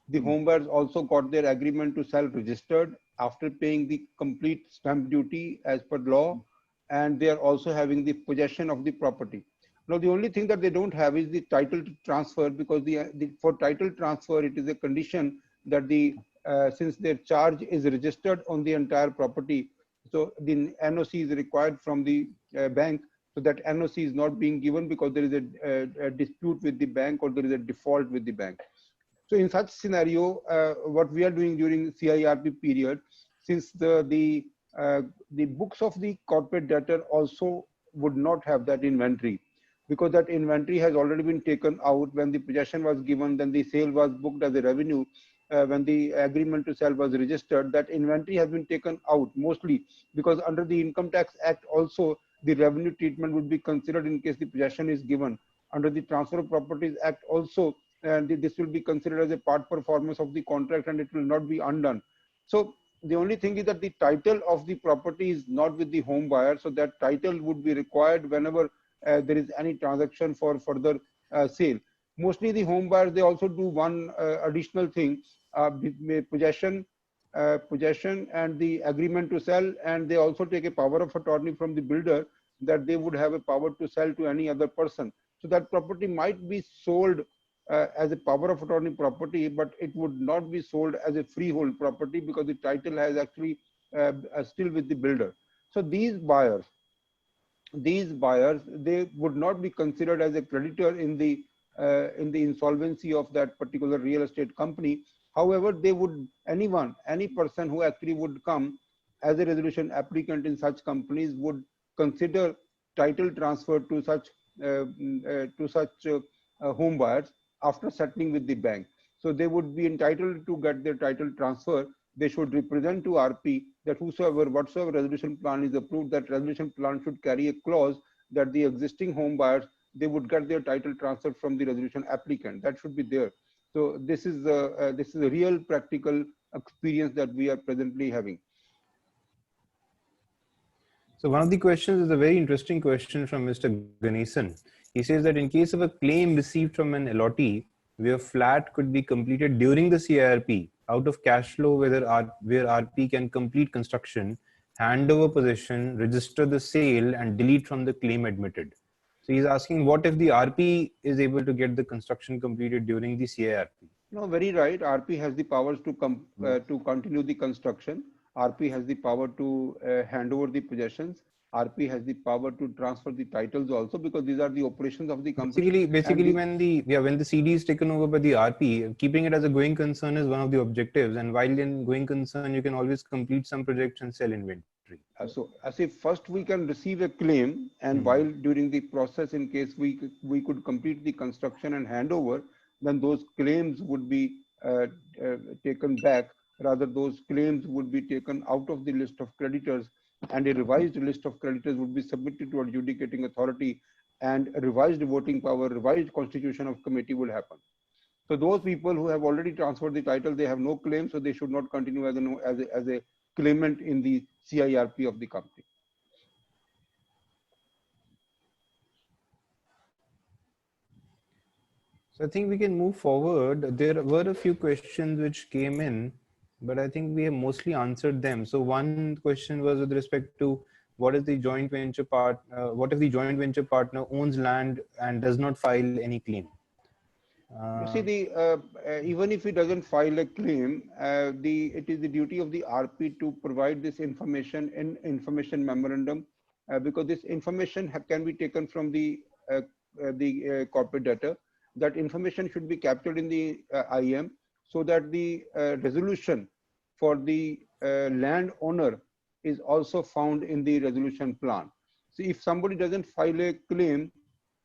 Speaker 1: The home buyers also got their agreement to sell registered after paying the complete stamp duty as per law, and they are also having the possession of the property. Now, the only thing that they don't have is the title to transfer, because for title transfer, it is a condition that since their charge is registered on the entire property, so the NOC is required from the bank. So that NOC is not being given because there is a dispute with the bank or there is a default with the bank. So in such scenario, what we are doing during CIRP period, since the books of the corporate debtor also would not have that inventory, because that inventory has already been taken out when the possession was given, then the sale was booked as a revenue. When the agreement to sell was registered, that inventory has been taken out mostly, because under the Income Tax Act also the revenue treatment would be considered in case the possession is given. Under the Transfer of Properties Act also, and this will be considered as a part performance of the contract and it will not be undone. So the only thing is that the title of the property is not with the home buyer, so that title would be required whenever there is any transaction for further sale. Mostly the home buyers, they also do one additional thing, possession and the agreement to sell, and they also take a power of attorney from the builder that they would have a power to sell to any other person. So that property might be sold as a power of attorney property, but it would not be sold as a freehold property because the title has actually still with the builder. So these buyers, they would not be considered as a creditor in the insolvency of that particular real estate company. However, they would, any person who actually would come as a resolution applicant in such companies would consider title transfer to such home buyers after settling with the bank. So they would be entitled to get their title transfer. They should represent to RP that whatsoever resolution plan is approved, that resolution plan should carry a clause that the existing home buyers, they would get their title transferred from the resolution applicant. That should be there. So this is a real practical experience that we are presently having.
Speaker 3: So one of the questions is a very interesting question from Mr. Ganesan. He says that in case of a claim received from an allotee where flat could be completed during the CIRP out of cash flow, where RP can complete construction, hand over possession, register the sale, and delete from the claim admitted. So he's asking, what if the RP is able to get the construction completed during the CIRP?
Speaker 1: No, very right. RP has the powers to continue the construction. RP has the power to hand over the possessions. RP has the power to transfer the titles also, because these are the operations of the company.
Speaker 3: Basically, when the CD is taken over by the RP, keeping it as a going concern is one of the objectives. And while in going concern, you can always complete some projects and sell inventory.
Speaker 1: So as if first we can receive a claim, and while during the process, in case we could complete the construction and handover, then those claims would be taken back. Rather, those claims would be taken out of the list of creditors, and a revised list of creditors would be submitted to adjudicating authority, and a revised voting power, revised constitution of committee will happen. So those people who have already transferred the title, they have no claim, so they should not continue as a claimant in the CIRP of the company.
Speaker 3: So I think we can move forward. There were a few questions which came in, but I think we have mostly answered them. So one question was with respect to what is the joint venture what if the joint venture partner owns land and does not file any claim?
Speaker 1: You see, even if he doesn't file a claim, it is the duty of the RP to provide this information in information memorandum, because this information can be taken from the corporate data. That information should be captured in the IM, so that the resolution for the landowner is also found in the resolution plan. So if somebody doesn't file a claim,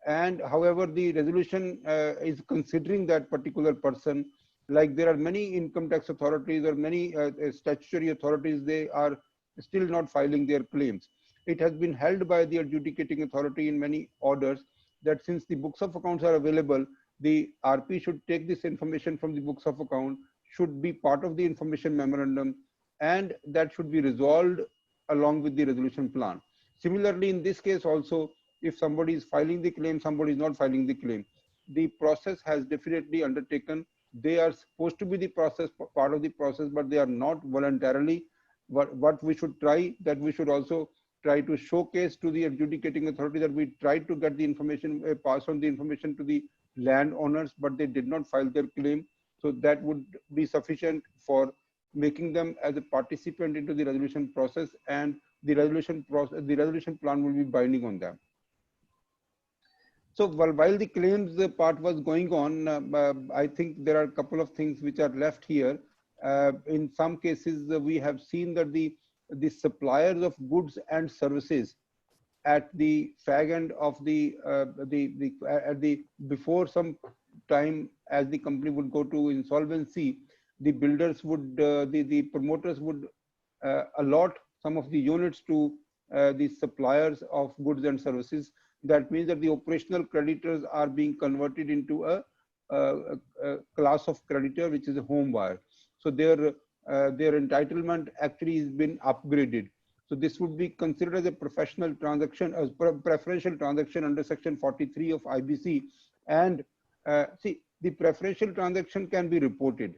Speaker 1: and however the resolution is considering that particular person, like there are many income tax authorities or many statutory authorities, they are still not filing their claims. It has been held by the adjudicating authority in many orders that since the books of accounts are available, the RP should take this information from the books of account, should be part of the information memorandum, and that should be resolved along with the resolution plan. Similarly, in this case also, if somebody is filing the claim, somebody is not filing the claim, the process has definitely undertaken. They are supposed to be the process, part of the process, but they are not voluntarily. What we should try, that we should also try to showcase to the adjudicating authority that we tried to get the information, pass on the information to the landowners, but they did not file their claim. So that would be sufficient for making them as a participant into the resolution process, and the resolution plan will be binding on them. So while the claims part was going on, I think there are a couple of things which are left here. In some cases, we have seen that the suppliers of goods and services at the fag end of before some time, as the company would go to insolvency, the builders would, the promoters would allot some of the units to the suppliers of goods and services. That means that the operational creditors are being converted into a class of creditor, which is a home buyer. So their entitlement actually has been upgraded. So this would be considered as a professional transaction, as preferential transaction under section 43 of IBC, and see, the preferential transaction can be reported.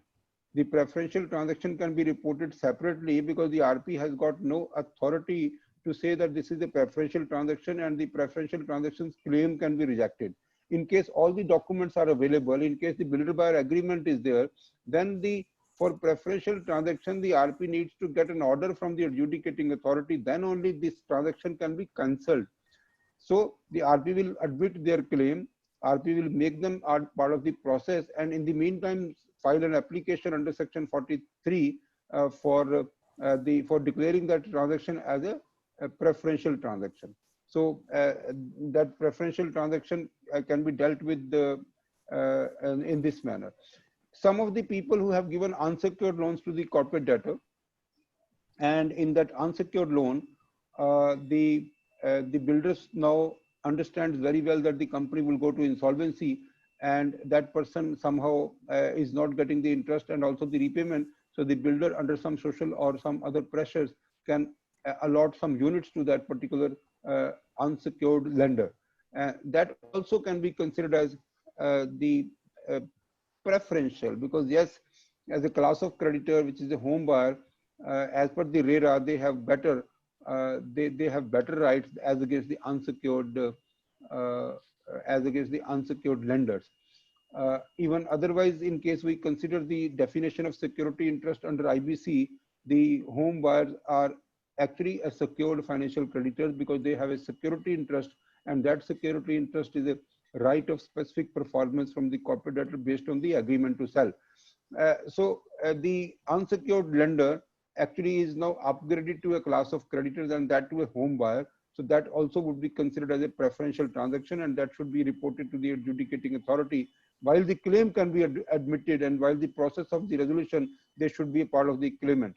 Speaker 1: The preferential transaction can be reported separately because the RP has got no authority to say that this is a preferential transaction and the preferential transaction's claim can be rejected. In case all the documents are available, in case the builder-buyer agreement is there, then for preferential transaction, the RP needs to get an order from the adjudicating authority. Then only this transaction can be cancelled. So the RP will admit their claim, RP will make them part of the process, and in the meantime file an application under section 43 for declaring that transaction as a preferential transaction. So that preferential transaction can be dealt with in this manner. Some of the people who have given unsecured loans to the corporate debtor, and in that unsecured loan, the builders now understands very well that the company will go to insolvency, and that person somehow is not getting the interest and also the repayment. So the builder, under some social or some other pressures, can allot some units to that particular unsecured lender. That also can be considered as the preferential, because yes, as a class of creditor, which is a home buyer, as per the RERA, they have better rights as against the unsecured lenders. Even otherwise, in case we consider the definition of security interest under IBC, the home buyers are actually a secured financial creditors because they have a security interest, and that security interest is a right of specific performance from the corporate debtor based on the agreement to sell. So the unsecured lender actually is now upgraded to a class of creditors, and that to a home buyer. So that also would be considered as a preferential transaction, and that should be reported to the adjudicating authority. While the claim can be admitted, and while the process of the resolution, they should be a part of the claimant.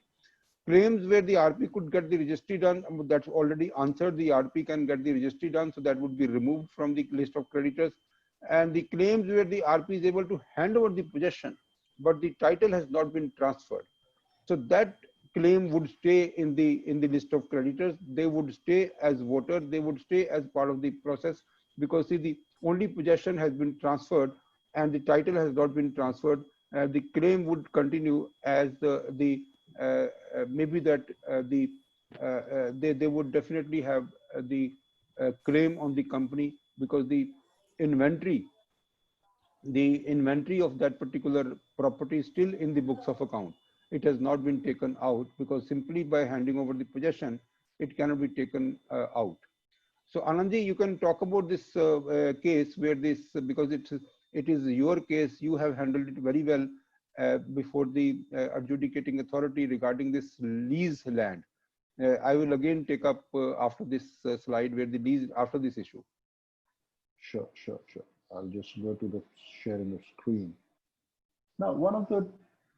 Speaker 1: Claims where the RP could get the registry done, that's already answered. The RP can get the registry done, so that would be removed from the list of creditors. And the claims where the RP is able to hand over the possession, but the title has not been transferred, so that claim would stay in the list of creditors. They would stay as voters, they would stay as part of the process, because see, the only possession has been transferred and the title has not been transferred. The claim would continue as maybe that they would definitely have the claim on the company, because the inventory of that particular property is still in the books of account. It has not been taken out, because simply by handing over the possession, it cannot be taken out. So Anandji, you can talk about this case where this, because it is your case, you have handled it very well before the adjudicating authority regarding this lease land. I will again take up after this slide where the lease, after this issue.
Speaker 2: Sure. I'll just go to the sharing of screen. Now, one of the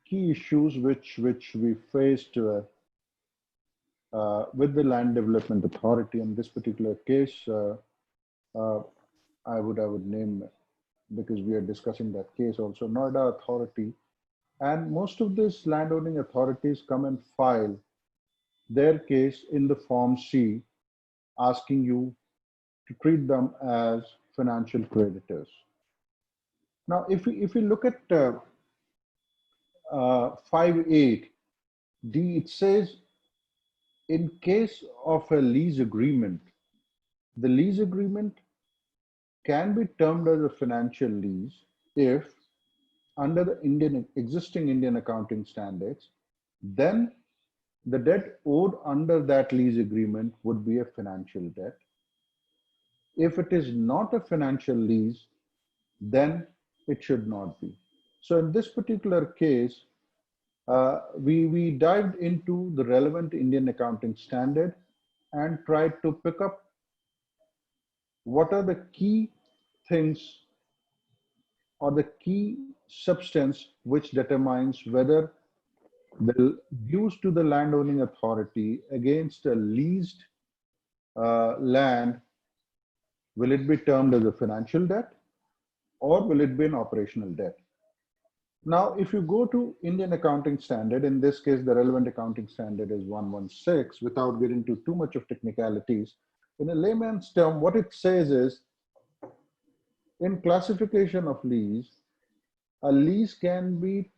Speaker 2: key issues which we faced with the Land Development Authority in this particular case, I would name, because we are discussing that case also, Noida Authority, and most of these landowning authorities come and file their case in the Form C, asking you to treat them as financial creditors. Now, if we look at 5.8 D, it says, in case of a lease agreement, the lease agreement can be termed as a financial lease if, under the existing Indian accounting standards, then the debt owed under that lease agreement would be a financial debt. If it is not a financial lease, then it should not be. So in this particular case, we dived into the relevant Indian accounting standard and tried to pick up what are the key things or the key substance which determines whether the dues to the landowning authority against a leased land, will it be termed as a financial debt or will it be an operational debt? Now, if you go to Indian accounting standard, in this case, the relevant accounting standard is 116, without getting into too much of technicalities, in a layman's term, what it says is, in classification of lease, a lease can be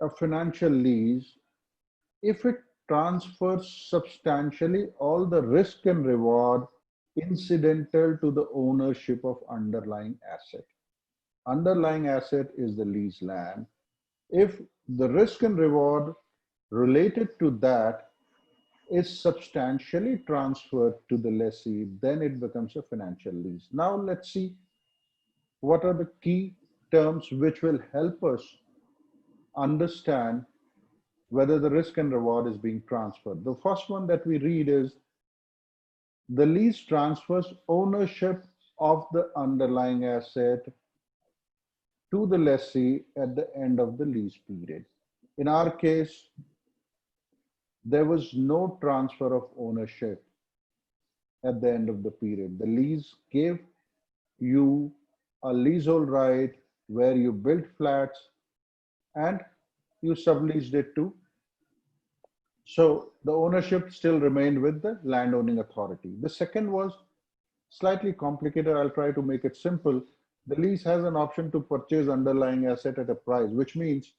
Speaker 2: a financial lease if it transfers substantially all the risk and reward incidental to the ownership of underlying asset. Underlying asset is the leased land. If the risk and reward related to that is substantially transferred to the lessee, then it becomes a financial lease. Now let's see what are the key terms which will help us understand whether the risk and reward is being transferred. The first one that we read is the lease transfers ownership of the underlying asset to the lessee at the end of the lease period. In our case, there was no transfer of ownership at the end of the period. The lease gave you a leasehold right where you built flats and you subleased it to. So the ownership still remained with the landowning authority. The second was slightly complicated. I'll try to make it simple. The lease has an option to purchase underlying asset at a price, which means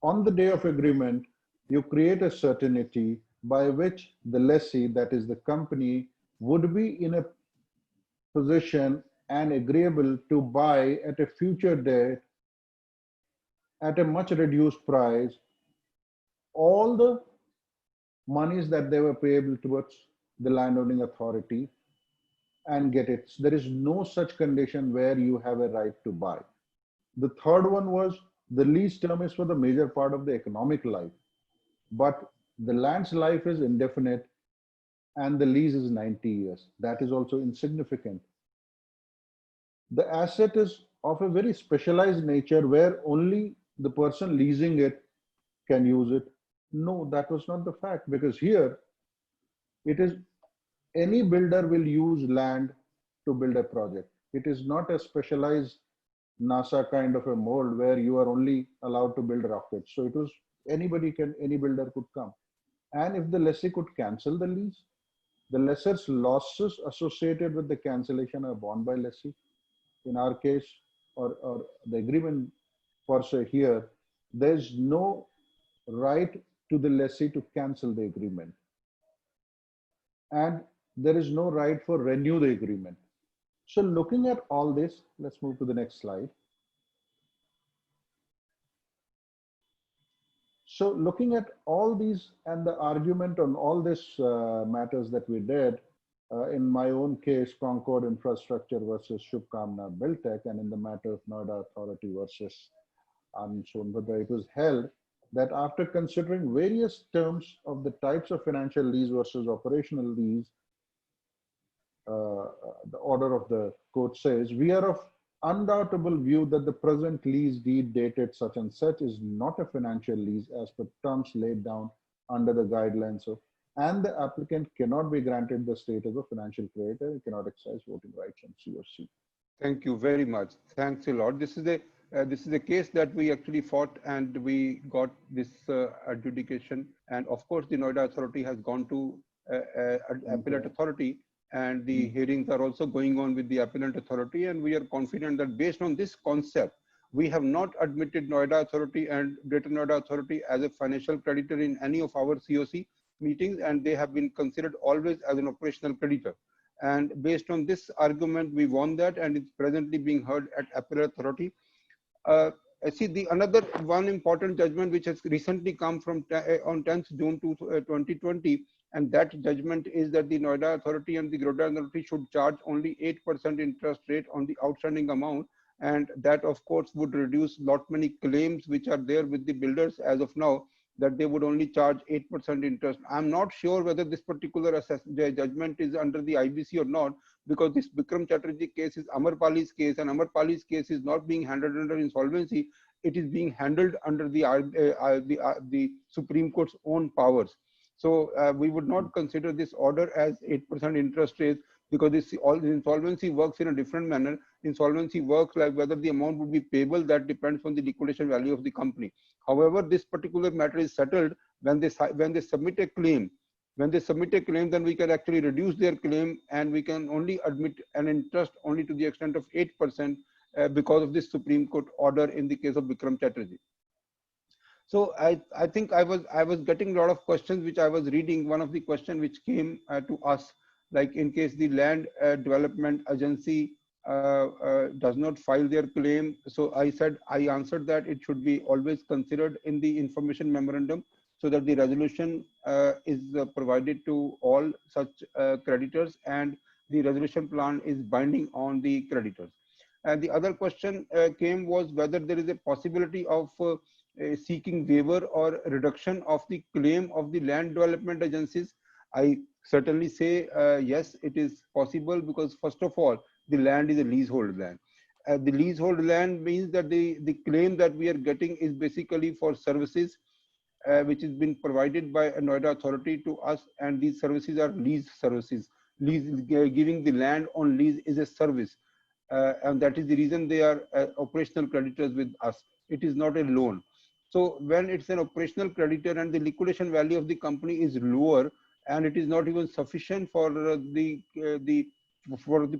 Speaker 2: on the day of agreement, you create a certainty by which the lessee, that is the company, would be in a position and agreeable to buy at a future date at a much reduced price all the monies that they were payable towards the landowning authority and get it. There is no such condition where you have a right to buy. The third one was the lease term is for the major part of the economic life, but the land's life is indefinite and the lease is 90 years. That is also insignificant. The asset is of a very specialized nature where only the person leasing it can use it. No, that was not the fact, because here it is any builder will use land to build a project. It is not a specialized NASA kind of a mold where you are only allowed to build rockets. So it was any builder could come. And if the lessee could cancel the lease, the lessor's losses associated with the cancellation are borne by lessee. In our case, or the agreement per se here, there's no right to the lessee to cancel the agreement. And there is no right for renew the agreement. So looking at all this, let's move to the next slide. So looking at all these and the argument on all these matters that we did, in my own case, Concord Infrastructure versus Shubkamna Buildtech, and in the matter of Noida Authority versus Sonbhadra, it was held that after considering various terms of the types of financial lease versus operational lease, the order of the court says, we are of undoubtable view that the present lease deed dated such and such is not a financial lease as per terms laid down under the guidelines of, and the applicant cannot be granted the status of financial creditor and cannot exercise voting rights on COC.
Speaker 1: Thank you very much. Thanks a lot. This is a case that we actually fought and we got this adjudication. And of course, the Noida Authority has gone to appellate authority, and the hearings are also going on with the appellate authority. And we are confident that based on this concept, we have not admitted Noida Authority and Greater Noida Authority as a financial creditor in any of our COC meetings, and they have been considered always as an operational creditor. And based on this argument, we won that, and it's presently being heard at appellate authority. I see the another one important judgment which has recently come from on 10th June 2020, and that judgment is that the Noida Authority and the Greater Authority should charge only 8% interest rate on the outstanding amount, and that of course would reduce lot many claims which are there with the builders as of now, that they would only charge 8% interest. I'm not sure whether this particular judgment is under the IBC or not, because this Bikram Chatterjee case is Amarpali's case, and Amarpali's case is not being handled under insolvency. It is being handled under the Supreme Court's own powers. So we would not consider this order as 8% interest rate, because all the insolvency works in a different manner. Insolvency works like whether the amount would be payable, that depends on the liquidation value of the company. However, this particular matter is settled when they submit a claim When they submit a claim, then we can actually reduce their claim, and we can only admit an interest only to the extent of 8% because of this Supreme Court order in the case of Bikram Chatterjee. So I think I was getting a lot of questions which I was reading. One of the questions which came to us, like in case the land development agency does not file their claim. So I answered that it should be always considered in the information memorandum, so that the resolution is provided to all such creditors, and the resolution plan is binding on the creditors. And the other question came was whether there is a possibility of seeking waiver or reduction of the claim of the land development agencies. I certainly say yes, it is possible, because first of all, the land is a leasehold land. The leasehold land means that the claim that we are getting is basically for services which has been provided by a Noida authority to us, and these services are lease services. Giving the land on lease is a service, and that is the reason they are operational creditors with us. It is not a loan. So when it's an operational creditor and the liquidation value of the company is lower, and it is not even sufficient for the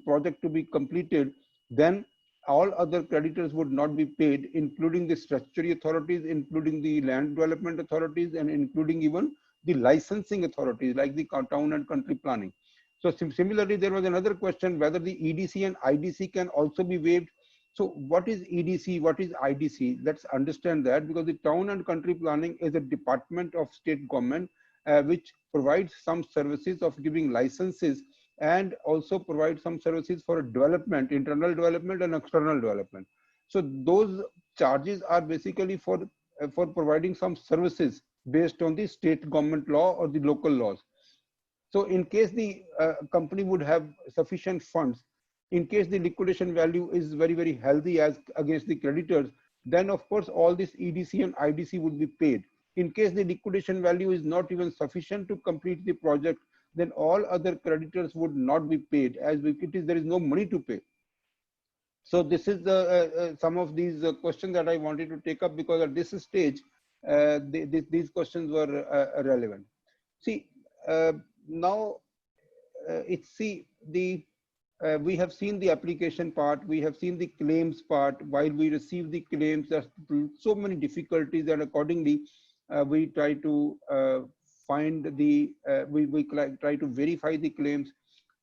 Speaker 1: project to be completed, then all other creditors would not be paid, including the statutory authorities, including the land development authorities, and including even the licensing authorities like the town and country planning. So similarly, there was another question whether the EDC and IDC can also be waived. So what is EDC? What is IDC? Let's understand that, because the town and country planning is a department of state government which provides some services of giving licenses, and also provide some services for development, internal development and external development. So those charges are basically for providing some services based on the state government law or the local laws. So in case the company would have sufficient funds, in case the liquidation value is very, very healthy as against the creditors, then of course all this EDC and IDC would be paid. In case the liquidation value is not even sufficient to complete the project, then all other creditors would not be paid, as there is no money to pay. So this is some of these questions that I wanted to take up, because at this stage these questions were relevant. See, now we have seen the application part, we have seen the claims part. While we receive the claims, there's so many difficulties, and accordingly we try to find the we try to verify the claims,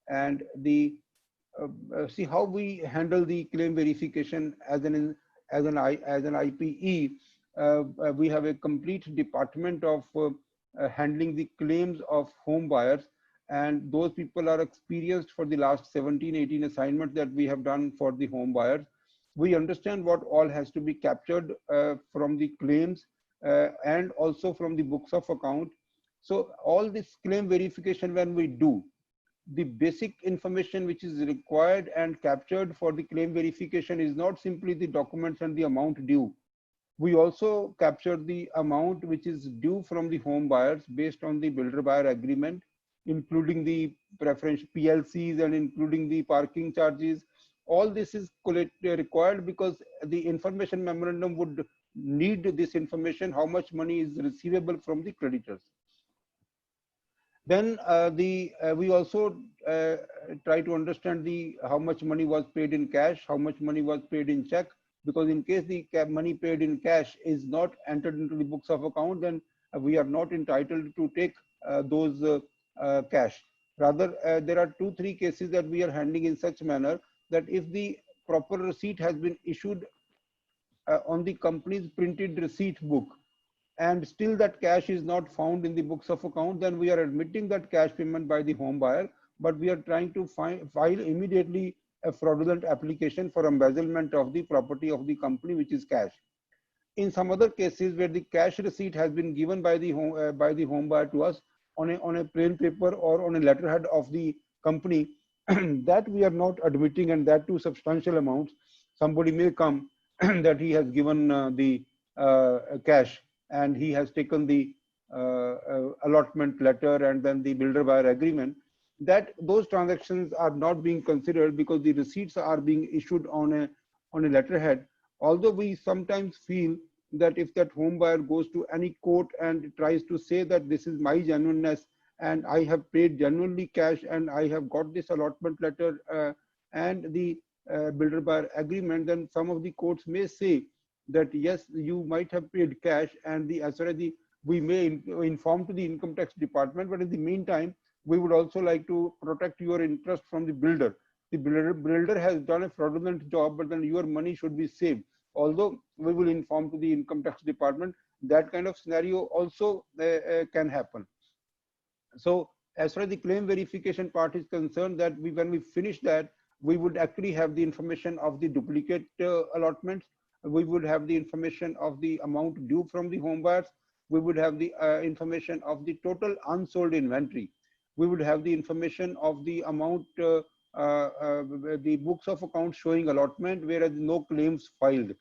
Speaker 1: and the see how we handle the claim verification as an IPE. We have a complete department of handling the claims of home buyers, and those people are experienced for the last 17-18 assignments that we have done for the home buyers. We understand what all has to be captured from the claims and also from the books of account. So all this claim verification, when we do, the basic information which is required and captured for the claim verification is not simply the documents and the amount due. We also capture the amount which is due from the home buyers based on the builder-buyer agreement, including the preferential PLCs and including the parking charges. All this is required because the information memorandum would need this information, how much money is receivable from the creditors. Then we also try to understand how much money was paid in cash, how much money was paid in check, because in case the money paid in cash is not entered into the books of account, then we are not entitled to take those cash. Rather, there are 2-3 cases that we are handling in such manner that if the proper receipt has been issued on the company's printed receipt book, and still that cash is not found in the books of account, then we are admitting that cash payment by the home buyer, but we are trying to file immediately a fraudulent application for embezzlement of the property of the company, which is cash. In some other cases where the cash receipt has been given by the home buyer to us on a plain paper or on a letterhead of the company, that we are not admitting, and that too substantial amounts. Somebody may come that he has given the cash, and he has taken the allotment letter and then the builder buyer agreement, that those transactions are not being considered because the receipts are being issued on a letterhead. Although we sometimes feel that if that home buyer goes to any court and tries to say that this is my genuineness and I have paid genuinely cash, and I have got this allotment letter and the builder buyer agreement, then some of the courts may say that yes, you might have paid cash, and as far as we may inform to the income tax department, but in the meantime, we would also like to protect your interest from the builder. The builder has done a fraudulent job, but then your money should be saved. Although we will inform to the income tax department, that kind of scenario also can happen. So as far as the claim verification part is concerned, that when we finish that, we would actually have the information of the duplicate allotments. We would have the information of the amount due from the home buyers. We would have the information of the total unsold inventory. We would have the information of the amount, the books of accounts showing allotment, whereas no claims filed.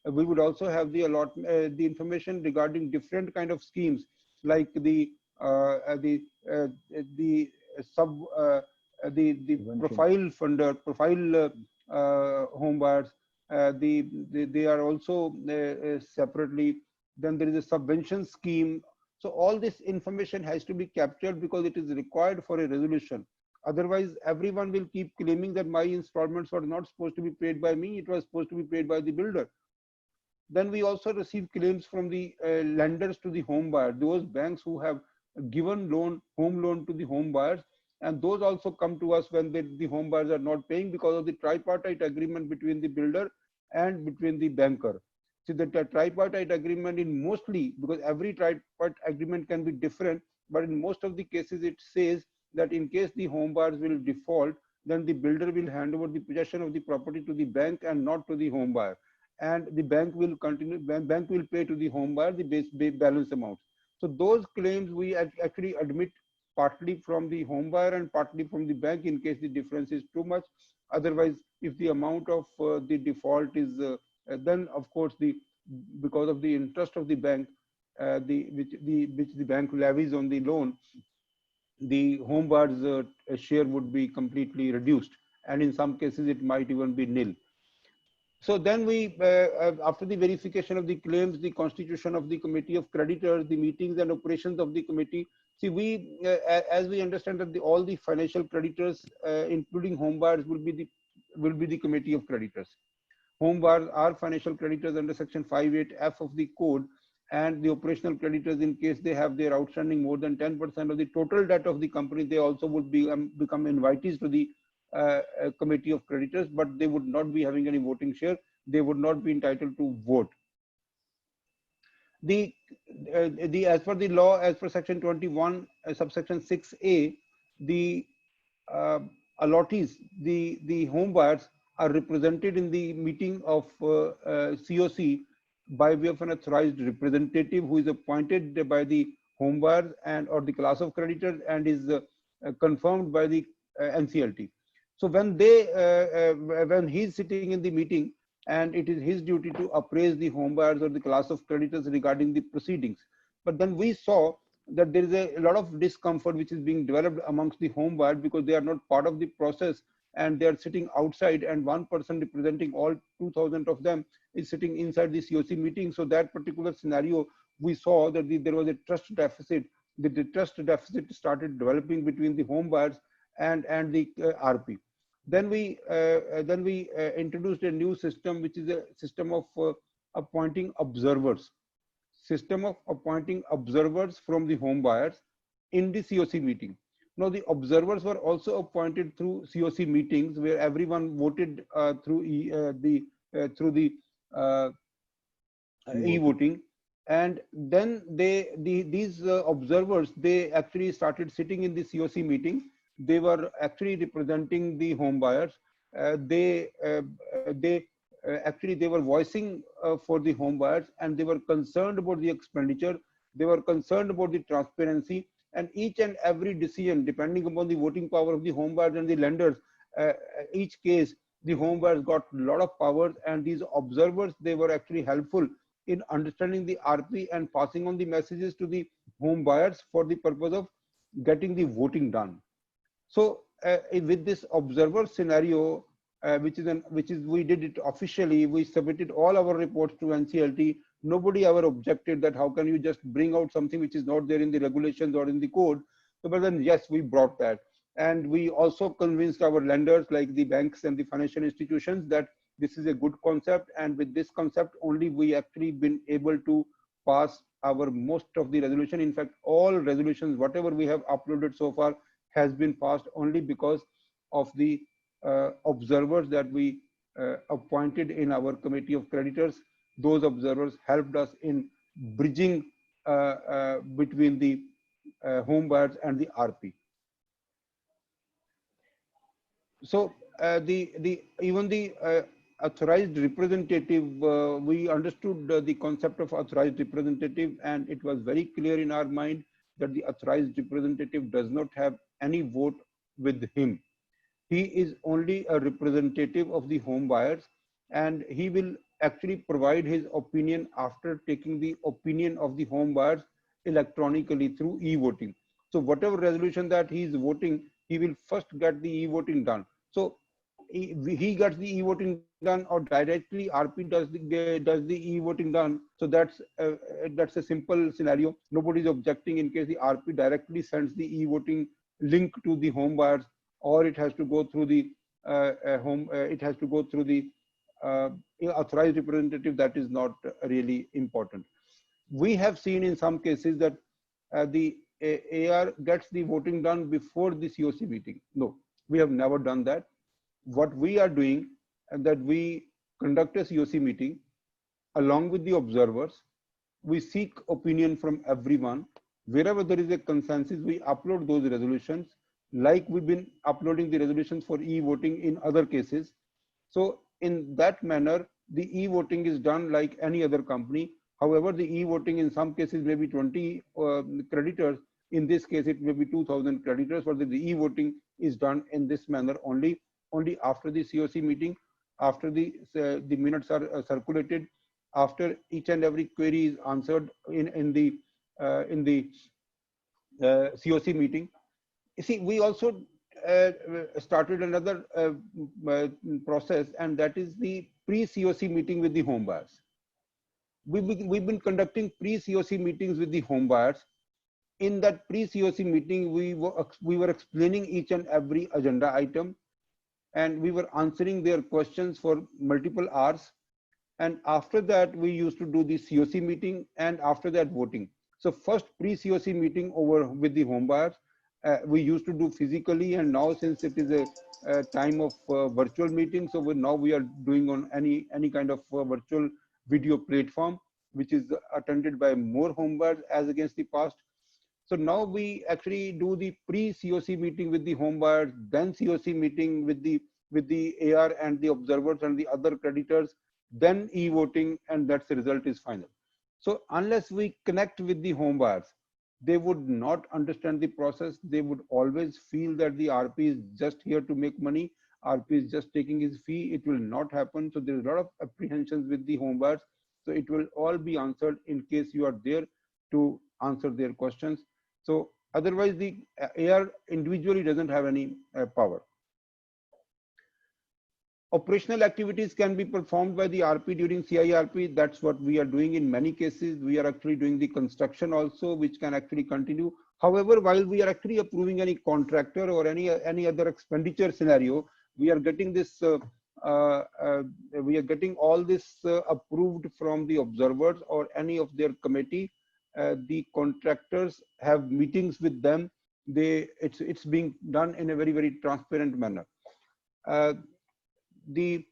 Speaker 1: We would also have the the information regarding different kind of schemes, like the profile funder, profile home buyers. They are also separately. Then there is a subvention scheme. So all this information has to be captured because it is required for a resolution. Otherwise, everyone will keep claiming that my installments were not supposed to be paid by me, it was supposed to be paid by the builder. Then we also receive claims from the lenders to the home buyer, those banks who have given home loan to the home buyers, and those also come to us when the home buyers are not paying because of the tripartite agreement between the builder and between the banker. See, the tripartite agreement in mostly, because every tripartite agreement can be different, but in most of the cases it says that in case the home buyers will default, then the builder will hand over the possession of the property to the bank and not to the home buyer, and the bank will pay to the home buyer the balance amount. So those claims we actually admit partly from the home buyer and partly from the bank in case the difference is too much. Otherwise, if the amount of the default is then of course because of the interest of the bank which the bank levies on the loan, the home buyer's share would be completely reduced, and in some cases it might even be nil. So then we, after the verification of the claims, the constitution of the committee of creditors, the meetings and operations of the committee. See, we, as we understand that all the financial creditors, including home buyers, will be the committee of creditors. Home buyers are financial creditors under section 5(8)(f) of the code, and the operational creditors, in case they have their outstanding more than 10% of the total debt of the company, they also would become invitees to the committee of creditors, but they would not be having any voting share. They would not be entitled to vote. As per the law, as per section 21 subsection 6a, the allottees, the home buyers, are represented in the meeting of COC by way of an authorized representative who is appointed by the home buyer and or the class of creditors and is confirmed by the NCLT. So when when he's sitting in the meeting, and it is his duty to appraise the home buyers or the class of creditors regarding the proceedings. But then we saw that there is a lot of discomfort which is being developed amongst the home buyers because they are not part of the process and they are sitting outside, and one person representing all 2,000 of them is sitting inside the COC meeting. So that particular scenario, we saw that there was a trust deficit. The trust deficit started developing between the home buyers and the RP. Then we introduced a new system, which is a system of appointing observers. System of appointing observers from the home buyers in the COC meeting. Now the observers were also appointed through COC meetings where everyone voted through the e-voting, and then these observers, they actually started sitting in the COC meeting. They were actually representing the home buyers. They were voicing for the home buyers, and they were concerned about the expenditure. They were concerned about the transparency, and each and every decision, depending upon the voting power of the home buyers and the lenders, each case, the home buyers got a lot of powers, and these observers, they were actually helpful in understanding the RP and passing on the messages to the home buyers for the purpose of getting the voting done. So with this observer scenario, which is we did it officially, we submitted all our reports to NCLT. Nobody ever objected that how can you just bring out something which is not there in the regulations or in the code. So, but then yes, we brought that. And we also convinced our lenders like the banks and the financial institutions that this is a good concept. And with this concept only, we actually been able to pass our most of the resolution. In fact, all resolutions, whatever we have uploaded so far has been passed only because of the observers that we appointed in our committee of creditors. Those observers helped us in bridging between the home buyers and the RP. So even the authorized representative, we understood the concept of authorized representative, and it was very clear in our mind that the authorized representative does not have any vote with him. He is only a representative of the home buyers, and he will actually provide his opinion after taking the opinion of the home buyers electronically through e-voting. So whatever resolution that he is voting, he will first get the e-voting done. So he gets the e-voting done, or directly RP does the e-voting done. So that's a simple scenario. Nobody is objecting in case the RP directly sends the e-voting link to the home buyers, or it has to go through the authorized representative. That is not really important. We have seen in some cases that the AR gets the voting done before the COC meeting. No, we have never done that. What we are doing is that we conduct a COC meeting along with the observers. We seek opinion from everyone. Wherever there is a consensus, we upload those resolutions, like we've been uploading the resolutions for e-voting in other cases. So in that manner, the e-voting is done like any other company. However, the e-voting in some cases may be 20 creditors. In this case, it may be 2,000 creditors, but the e-voting is done in this manner only after the COC meeting, after the minutes are circulated, after each and every query is answered in the COC meeting. You see, we also started another process, and that is the pre-COC meeting with the home buyers. We've been conducting pre-COC meetings with the home buyers. In that pre-COC meeting, we were explaining each and every agenda item, and we were answering their questions for multiple hours. And after that, we used to do the COC meeting, and after that, voting. So first pre-COC meeting over with the home buyers, we used to do physically, and now since it is a time of virtual meeting, so now we are doing on any kind of virtual video platform, which is attended by more home buyers as against the past. So now we actually do the pre-COC meeting with the home buyers, then COC meeting with the AR and the observers and the other creditors, then e-voting, and that's the result is final. So unless we connect with the home buyers, they would not understand the process. They would always feel that the RP is just here to make money. RP is just taking his fee. It will not happen. So there's a lot of apprehensions with the home buyers. So it will all be answered in case you are there to answer their questions. So otherwise, the AR individually doesn't have any power. Operational activities can be performed by the RP during CIRP. That's what we are doing in many cases. We are actually doing the construction also, which can actually continue. However, while we are actually approving any contractor or any other expenditure scenario, we are getting this. We are getting all this approved from the observers or any of their committee. The contractors have meetings with them. It's being done in a very transparent manner. The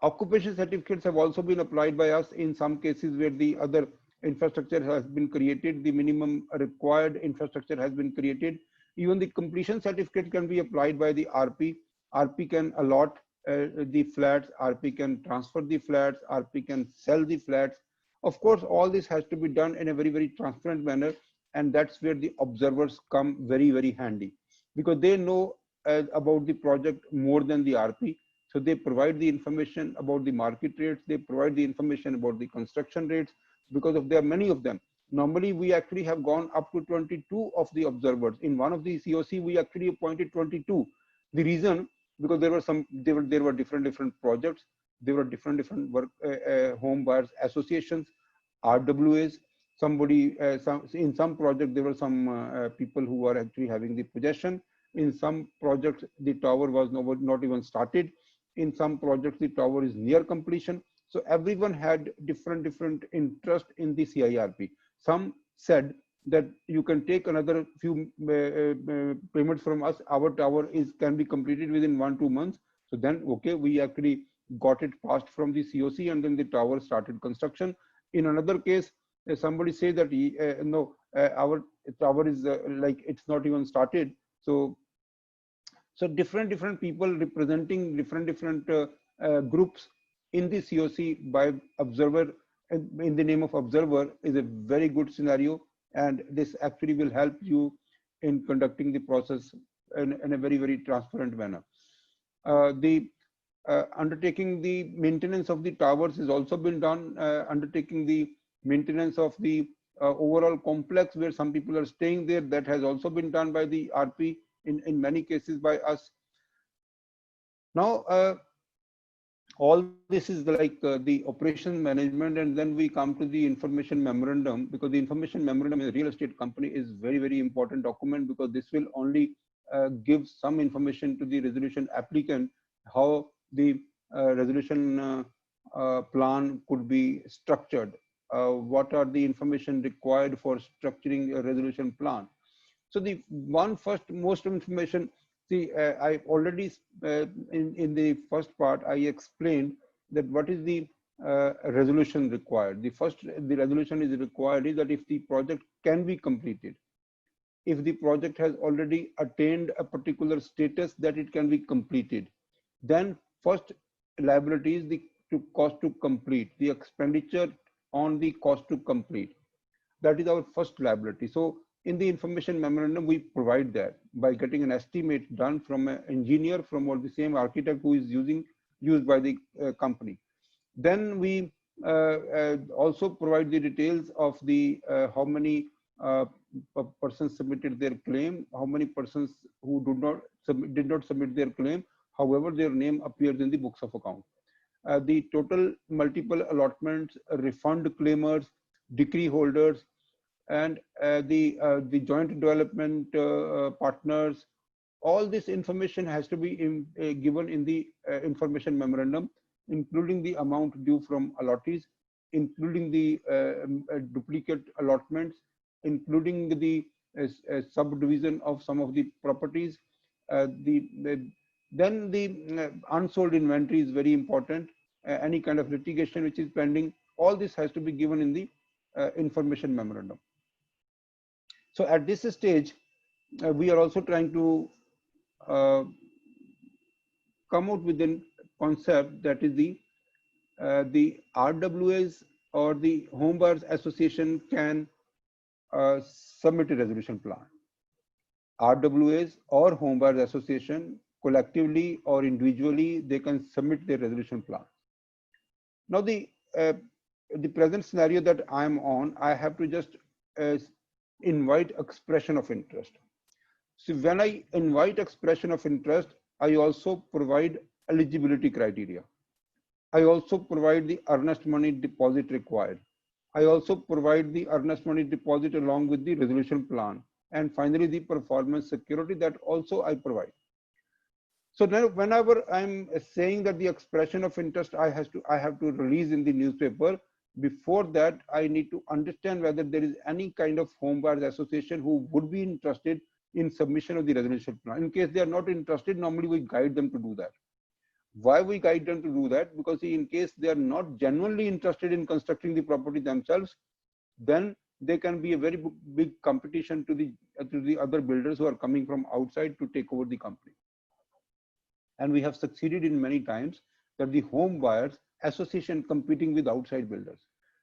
Speaker 1: occupation certificates have also been applied by us in some cases where the other infrastructure has been created, the minimum required infrastructure has been created. Even the completion certificate can be applied by the RP. RP can allot the flats, RP can transfer the flats, RP can sell the flats. Of course, all this has to be done in a very transparent manner, and that's where the observers come very handy, because they know about the project more than the RP. So they provide the information about the market rates, they provide the information about the construction rates, because there are many of them. Normally, we actually have gone up to 22 of the observers. In one of the COC, we actually appointed 22. The reason, because there were different projects, there were different work home buyers associations, RWAs. somebody, in some project, there were some people who were actually having the possession. In some projects, the tower was not even started. In some projects, the tower is near completion. So everyone had different interest in the CIRP. Some said that you can take another few payments from us. Our tower can be completed within 1-2 months. So then, okay, we actually got it passed from the COC, and then the tower started construction. In another case, somebody say that no, our tower is like it's not even started. So different people representing different groups in the COC by observer, in the name of observer, is a very good scenario, and this actually will help you in conducting the process in a very transparent manner. The undertaking the maintenance of the towers has also been done. Undertaking the maintenance of the overall complex where some people are staying there, that has also been done by the RP, in many cases by us. Now, all this is like the operation management, and then we come to the information memorandum, because the information memorandum in a real estate company is very important document, because this will only give some information to the resolution applicant, how the resolution plan could be structured, what are the information required for structuring a resolution plan. So the most information, see, I already in the first part I explained that what is the resolution required. The resolution is required is that if the project can be completed, if the project has already attained a particular status that it can be completed, then first liability is the cost to complete, the expenditure on the cost to complete. That is our first liability. So in the information memorandum, we provide that by getting an estimate done from an engineer, from the same architect who is used by the company. Then we also provide the details of the how many persons submitted their claim, how many persons who did not submit their claim, however their name appears in the books of account. The total multiple allotments, refund claimers, decree holders, and the joint development partners. All this information has to be given in the information memorandum, including the amount due from allottees, including the duplicate allotments, including the subdivision of some of the properties. Then the unsold inventory is very important. Any kind of litigation which is pending, all this has to be given in the information memorandum. So at this stage, we are also trying to come out with a concept that is the RWAs or the Homebuyers Association can submit a resolution plan. RWAs or Homebuyers Association, collectively or individually, they can submit their resolution plan. Now the present scenario that I am on, I have to just invite expression of interest. So when I invite expression of interest, I also provide eligibility criteria. I also provide the earnest money deposit required. I also provide the earnest money deposit along with the resolution plan. And finally, the performance security, that also I provide. So now whenever I'm saying that the expression of interest I have to release in the newspaper, before that, I need to understand whether there is any kind of homebuyers association who would be interested in submission of the resolution plan. In case they are not interested, normally we guide them to do that. Why we guide them to do that? Because in case they are not genuinely interested in constructing the property themselves, then they can be a very big competition to the other builders who are coming from outside to take over the company. And we have succeeded in many times that the home buyers association competing with outside builders,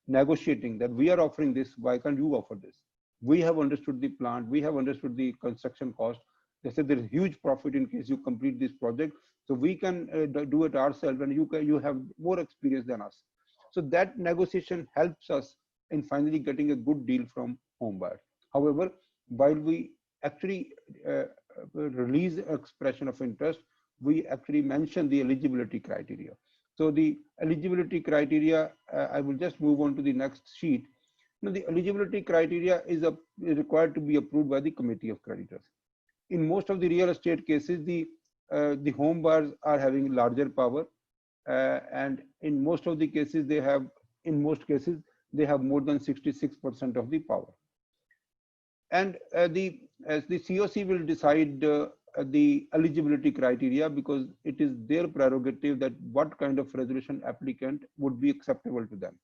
Speaker 1: negotiating that we are offering this, why can't you offer this? We have understood the plant, we have understood the construction cost. They said there is huge profit in case you complete this project, so we can do it ourselves, and you have more experience than us. So that negotiation helps us in finally getting a good deal from home buyers. However, while we actually release expression of interest, we actually mention the eligibility criteria. So the eligibility criteria, I will just move on to the next sheet. Now, the eligibility criteria is required to be approved by the committee of creditors. In most of the real estate cases, the home buyers are having larger power, and in most of the cases they have more than 66% of the power. And as the COC will decide the eligibility criteria, because it is their prerogative that what kind of resolution applicant would be acceptable to them.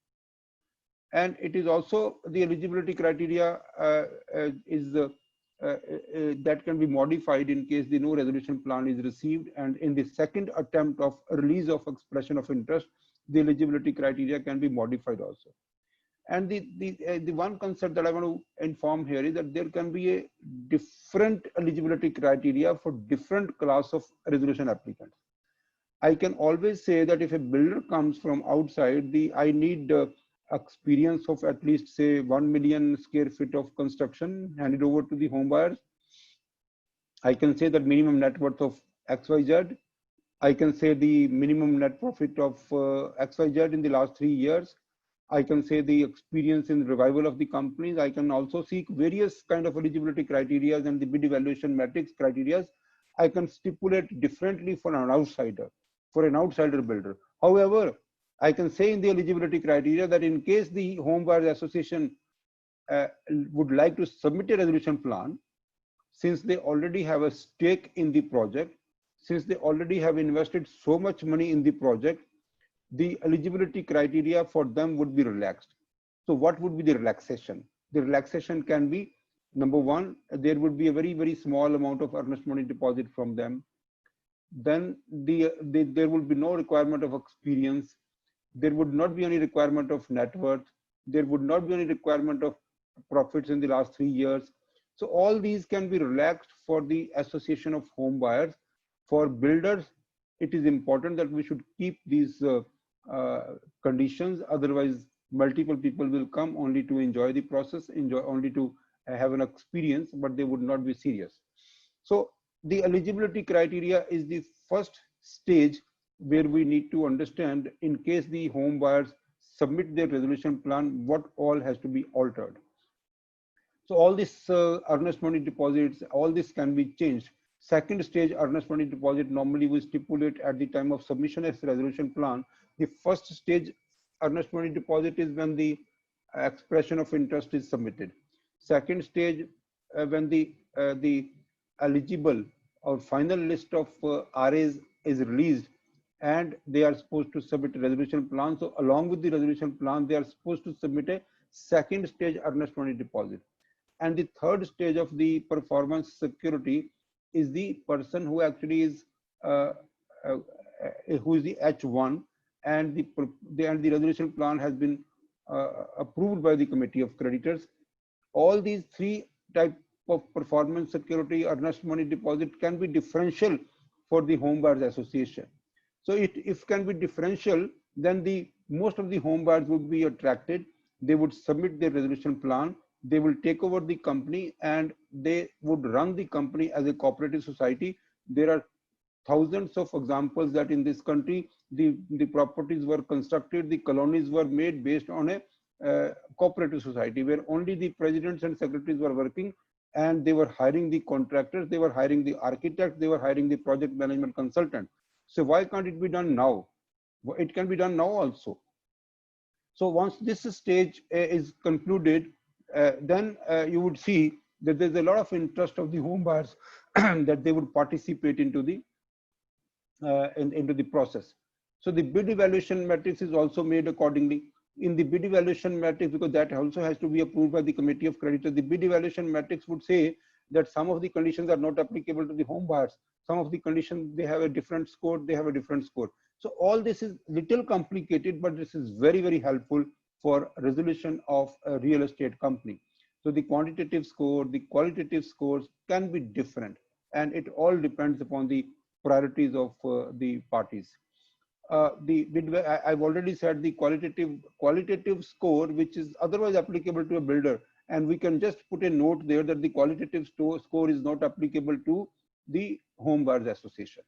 Speaker 1: And it is also the eligibility criteria that can be modified in case the no resolution plan is received, and in the second attempt of release of expression of interest, the eligibility criteria can be modified also. And the one concept that I want to inform here is that there can be a different eligibility criteria for different class of resolution applicants. I can always say that if a builder comes from outside, I need experience of at least say 1 million square feet of construction handed over to the home buyers. I can say that minimum net worth of XYZ. I can say the minimum net profit of XYZ in the last 3 years. I can say the experience in revival of the companies. I can also seek various kind of eligibility criteria and the bid evaluation metrics criteria. I can stipulate differently for an outsider builder. However, I can say in the eligibility criteria that in case the Home Buyers Association would like to submit a resolution plan, since they already have a stake in the project, since they already have invested so much money in the project, the eligibility criteria for them would be relaxed. So what would be the relaxation? The relaxation can be, number one, there would be a very, very small amount of earnest money deposit from them. Then there would be no requirement of experience. There would not be any requirement of net worth. There would not be any requirement of profits in the last 3 years. So all these can be relaxed for the Association of Home Buyers. For builders, it is important that we should keep these conditions. Otherwise, multiple people will come only to enjoy the process, only to have an experience, but they would not be serious. So the eligibility criteria is the first stage where we need to understand, in case the home buyers submit their resolution plan, what all has to be altered. So all this earnest money deposits, all this can be changed. Second stage, earnest money deposit, normally we stipulate at the time of submission as resolution plan. The first stage earnest money deposit is when the expression of interest is submitted. Second stage, when the eligible or final list of RAs is released and they are supposed to submit a resolution plan. So along with the resolution plan, they are supposed to submit a second stage earnest money deposit. And the third stage of the performance security is the person who actually is who is the H1, and the resolution plan has been approved by the committee of creditors. All these three types of performance security, earnest money deposit, can be differential for the Home Buyers Association. So if can be differential, then most of the home buyers would be attracted. They would submit their resolution plan. They will take over the company and they would run the company as a cooperative society. There are thousands of examples that in this country, the properties were constructed, the colonies were made based on a cooperative society where only the presidents and secretaries were working, and they were hiring the contractors, they were hiring the architects, they were hiring the project management consultant. So why can't it be done now? It can be done now also. So once this stage is concluded, then you would see that there's a lot of interest of the home buyers that they would participate into the process. So the bid evaluation matrix is also made accordingly. In the bid evaluation matrix, because that also has to be approved by the committee of creditors, the bid evaluation matrix would say that some of the conditions are not applicable to the home buyers. Some of the conditions, they have a different score, they have a different score. So all this is little complicated, but this is very, very helpful for resolution of a real estate company. So the quantitative score, the qualitative scores can be different, and it all depends upon the priorities of the parties. I've already said the qualitative score, which is otherwise applicable to a builder, and we can just put a note there that the qualitative score is not applicable to the Home Buyers Association.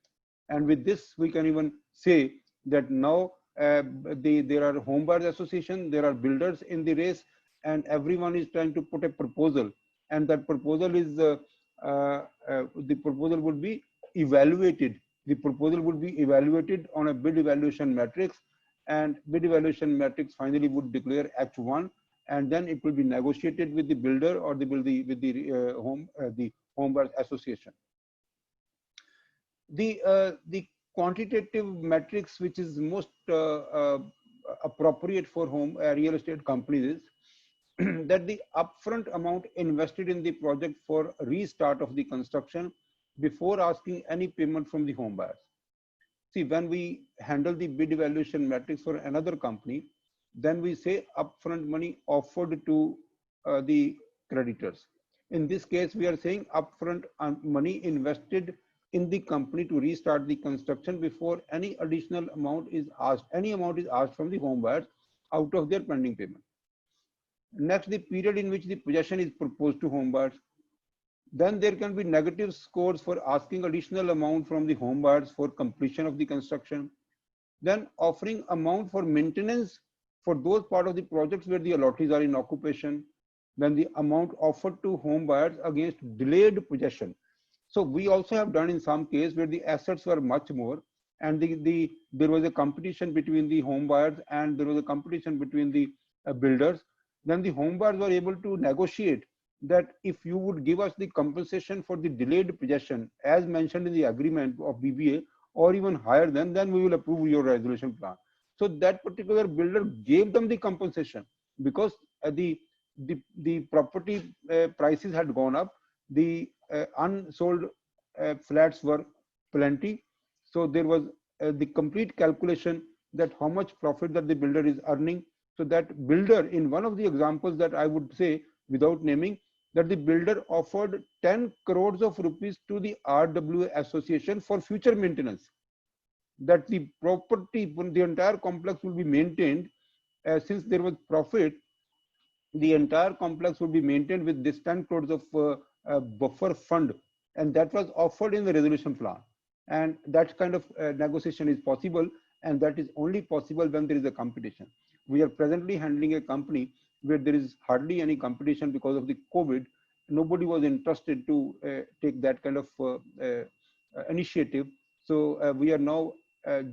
Speaker 1: And with this, we can even say that now there are Home Buyers Association, there are builders in the race, and everyone is trying to put a proposal, and that proposal is the proposal would be evaluated. The proposal would be evaluated on a bid evaluation matrix, and bid evaluation matrix finally would declare H1, and then it will be negotiated with the builder or with the home buyers association. The quantitative metrics which is most appropriate for home real estate companies is that the upfront amount invested in the project for restart of the construction before asking any payment from the home buyers. See, when we handle the bid evaluation matrix for another company, then we say upfront money offered to the creditors. In this case, we are saying upfront money invested in the company to restart the construction before any additional amount is asked. Any amount is asked from the home buyers out of their pending payment. Next, the period in which the possession is proposed to home buyers. Then there can be negative scores for asking additional amount from the home buyers for completion of the construction. Then offering amount for maintenance for those part of the projects where the allottees are in occupation. Then the amount offered to home buyers against delayed possession. So we also have done in some case where the assets were much more, and there was a competition between the home buyers and there was a competition between the builders. Then the home buyers were able to negotiate that if you would give us the compensation for the delayed possession as mentioned in the agreement of BBA, or even higher than, then we will approve your resolution plan. So that particular builder gave them the compensation because the property prices had gone up, the unsold flats were plenty. So there was the complete calculation that how much profit that the builder is earning. So that builder, in one of the examples that I would say without naming, that the builder offered 10 crores of rupees to the RWA association for future maintenance. That the property, the entire complex will be maintained, since there was profit, the entire complex would be maintained with this 10 crores of buffer fund, and that was offered in the resolution plan. And that kind of negotiation is possible, and that is only possible when there is a competition. We are presently handling a company where there is hardly any competition because of the COVID. Nobody was interested to take that kind of initiative. So we are now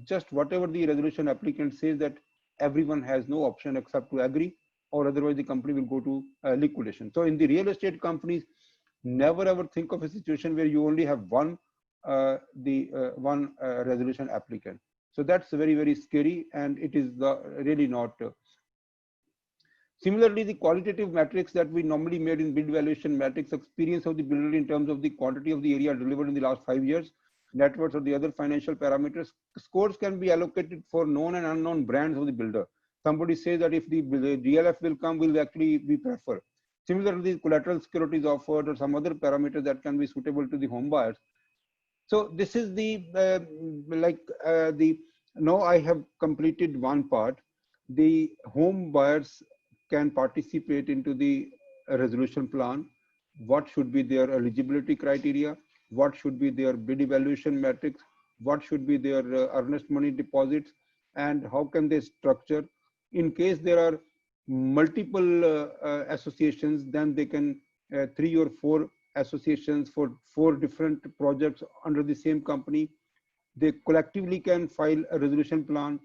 Speaker 1: just whatever the resolution applicant says, that everyone has no option except to agree, or otherwise the company will go to liquidation. So in the real estate companies, never ever think of a situation where you only have one resolution applicant. So that's very, very scary, and it is really not. Similarly, the qualitative metrics that we normally made in bid valuation matrix, experience of the builder in terms of the quantity of the area delivered in the last 5 years, net worth or the other financial parameters, scores can be allocated for known and unknown brands of the builder. Somebody says that if the DLF will come, will actually be preferred. Similarly, collateral securities offered or some other parameters that can be suitable to the home buyers. So this is the now I have completed one part. The home buyers can participate into the resolution plan. What should be their eligibility criteria? What should be their bid evaluation metrics? What should be their earnest money deposits? And how can they structure? In case there are multiple associations, then they can 3 or 4 associations for 4 different projects under the same company. They collectively can file a resolution plan.